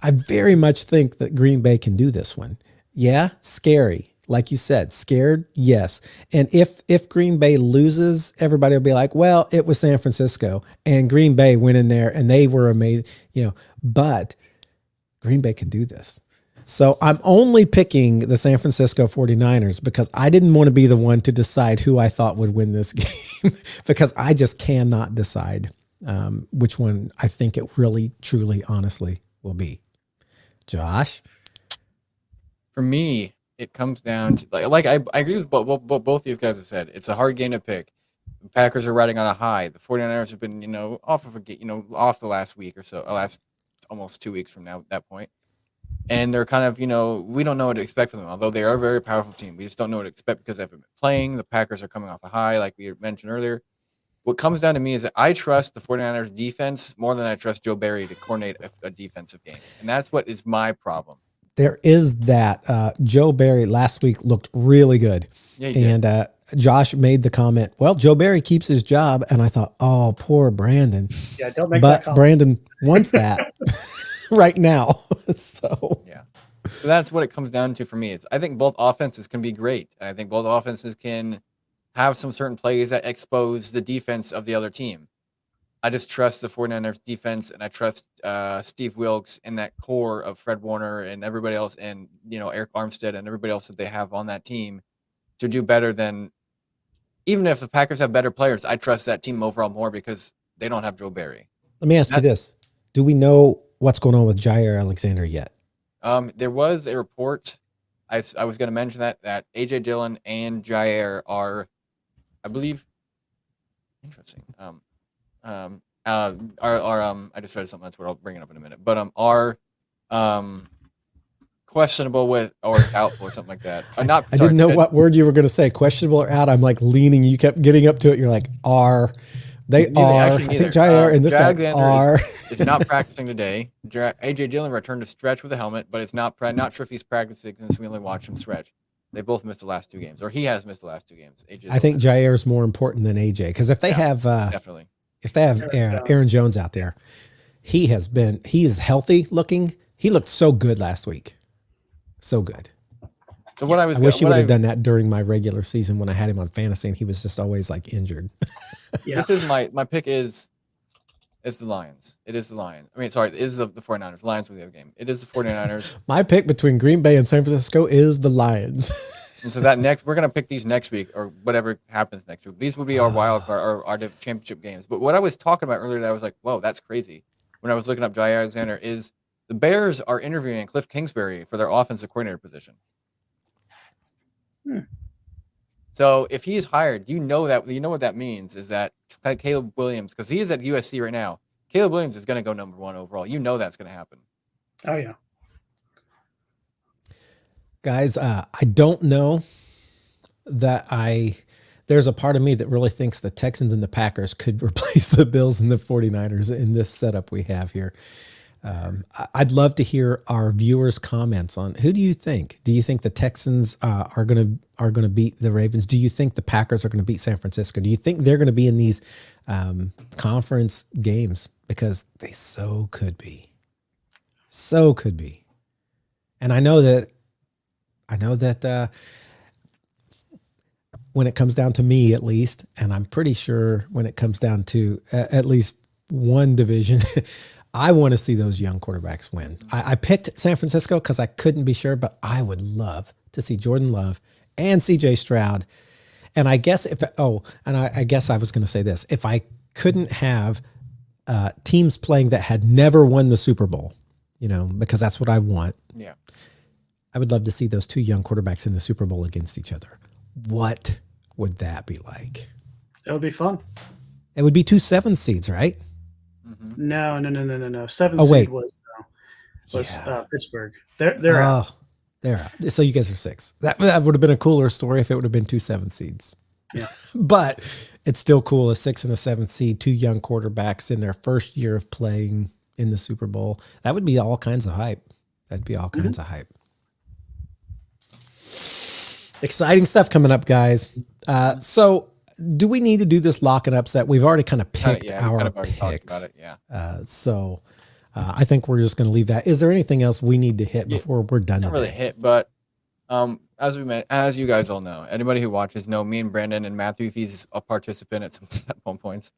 I very much think that Green Bay can do this one. Yeah, scary. Like you said, scared, yes. And if Green Bay loses, everybody will be like, well, it was San Francisco. And Green Bay went in there and they were amazing, but Green Bay can do this. So I'm only picking the San Francisco 49ers because I didn't want to be the one to decide who I thought would win this game because I just cannot decide which one I think it really, truly, honestly will be. Josh? For me, it comes down to like I agree with what both of you guys have said. It's a hard game to pick. The Packers are riding on a high. The 49ers have been, off the last week or so, last almost 2 weeks from now at that point. And they're kind of, we don't know what to expect from them, although they are a very powerful team. We just don't know what to expect because they haven't been playing. The Packers are coming off a high, like we mentioned earlier. What comes down to me is that I trust the 49ers defense more than I trust Joe Barry to coordinate a defensive game. And that's what is my problem. There is that. Joe Barry last week looked really good. Yeah, he did. And Josh made the comment, well, Joe Barry keeps his job. And I thought, oh, poor Brandon. Yeah, don't make that But comment. Brandon wants that right now. So yeah. So that's what it comes down to for me. I think both offenses can be great. I think both offenses can have some certain plays that expose the defense of the other team. I just trust the 49ers defense, and I trust Steve Wilkes and that core of Fred Warner and everybody else, and Eric Armstead and everybody else that they have on that team to do better than, even if the Packers have better players, I trust that team overall more because they don't have Joe Barry. let me ask you this. Do we know what's going on with Jair Alexander yet? There was a report. I was going to mention that AJ Dillon and Jair are, I believe, interesting. I just read something that's what I'll bring it up in a minute, but are questionable with or doubtful or something like that. I didn't know what word you were going to say. Questionable or out. I'm like leaning. You kept getting up to it. You're like, are they are? I think Jair and this guy are. is not practicing today. AJ Dillon returned to stretch with a helmet, but it's not sure if he's practicing since we only watched him stretch. They both missed the last 2 games, or he has missed the last 2 games. I think Jair is more important than AJ because if they have definitely. If they have Aaron Jones out there, he is healthy looking. He looked so good last week. So good. So I wish he would have done that during my regular season when I had him on fantasy and he was just always like injured. Yeah. This is my pick it's the Lions. It is the Lions. I mean, sorry, it is the 49ers. Lions win the other game. It is the 49ers. My pick between Green Bay and San Francisco is the Lions. And so we're going to pick these next week or whatever happens next week. These will be our wild card or our championship games. But what I was talking about earlier that I was like, whoa, that's crazy. When I was looking up Jair Alexander is the Bears are interviewing Cliff Kingsbury for their offensive coordinator position. So if he is hired, you know what that means is that Caleb Williams, because he is at USC right now, Caleb Williams is going to go number 1 overall. You know that's going to happen. Oh, yeah. Guys, I don't know that there's a part of me that really thinks the Texans and the Packers could replace the Bills and the 49ers in this setup we have here. I'd love to hear our viewers' comments on who do you think? Do you think the Texans are gonna beat the Ravens? Do you think the Packers are going to beat San Francisco? Do you think they're going to be in these conference games? Because they so could be. And I know that when it comes down to me, at least, and I'm pretty sure when it comes down to at least one division, I want to see those young quarterbacks win. I picked San Francisco because I couldn't be sure, but I would love to see Jordan Love and CJ Stroud. And I guess I guess I was going to say this. If I couldn't have teams playing that had never won the Super Bowl, because that's what I want. Yeah. I would love to see those two young quarterbacks in the Super Bowl against each other. What would that be like? It would be fun. It would be 2 7 seeds, right? No. 7th seed was Pittsburgh. They're out. They're out. So you guys are 6. That would have been a cooler story if it would have been 2 7 seeds. Yeah. But it's still cool, a 6 and a 7 seed, 2 young quarterbacks in their first year of playing in the Super Bowl. That would be all kinds of hype. That'd be all kinds of hype. Exciting stuff coming up, guys. So do we need to do this lock and upset? We've already kind of picked our picks. Talked about it, yeah. So I think we're just going to leave that. Is there anything else we need to hit before we're done? Not really hit, but as you guys all know, anybody who watches know me and Brandon and Matthew, if he's a participant at some points,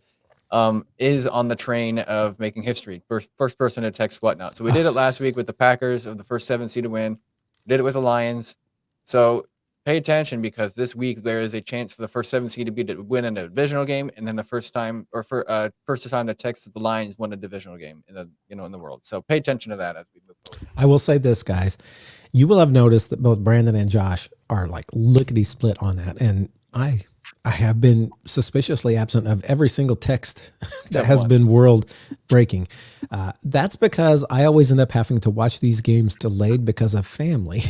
is on the train of making history. First person to text whatnot. So we did it last week with the Packers of the first 7 seed to win. We did it with the Lions. So pay attention, because this week there is a chance for the first 7 seed to win in a divisional game, and then the first time to text the Lions won a divisional game in the world. So pay attention to that as we move forward. I will say this, guys. You will have noticed that both Brandon and Josh are like lickety split on that, and I have been suspiciously absent of every single text that has been world breaking. That's because I always end up having to watch these games delayed because of family.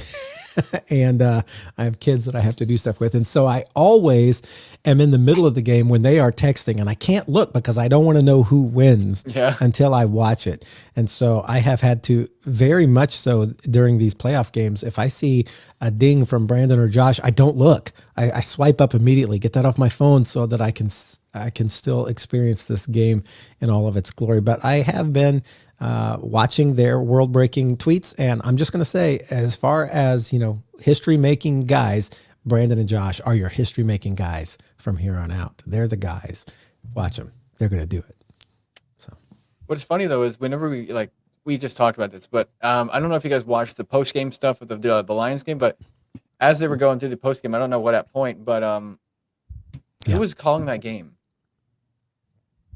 And I have kids that I have to do stuff with. And so I always am in the middle of the game when they are texting, and I can't look because I don't want to know who wins until I watch it. And so I have had to, very much so during these playoff games, if I see a ding from Brandon or Josh, I don't look. I swipe up immediately, get that off my phone so that I can still experience this game in all of its glory. But I have been watching their world-breaking tweets, and I'm just going to say, as far as history-making guys, Brandon and Josh are your history-making guys from here on out. They're the guys. Watch them; they're going to do it. So, what's funny though is whenever we just talked about this, but I don't know if you guys watched the post-game stuff with the Lions game, but as they were going through the post-game, I don't know what at point, but who was calling that game?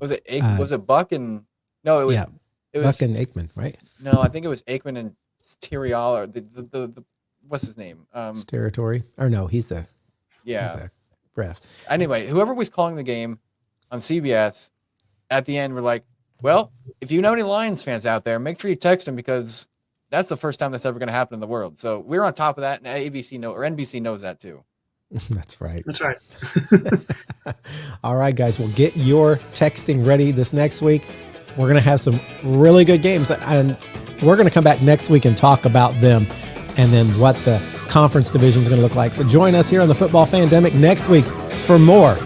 Was it Buck and no? It was. Yeah. It was Buck and Aikman, right? No, I think it was Aikman and Tyrial, or the what's his name? Territory, or no, he's the ref. Anyway, whoever was calling the game on CBS at the end were like, "Well, if you know any Lions fans out there, make sure you text them, because that's the first time that's ever going to happen in the world." So we're on top of that, and NBC knows that too. That's right. That's right. All right, guys. Well, get your texting ready this next week. We're going to have some really good games, and we're going to come back next week and talk about them and then what the conference division is going to look like. So join us here on the Football Fandemic next week for more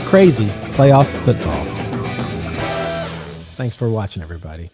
crazy playoff football. Thanks for watching, everybody.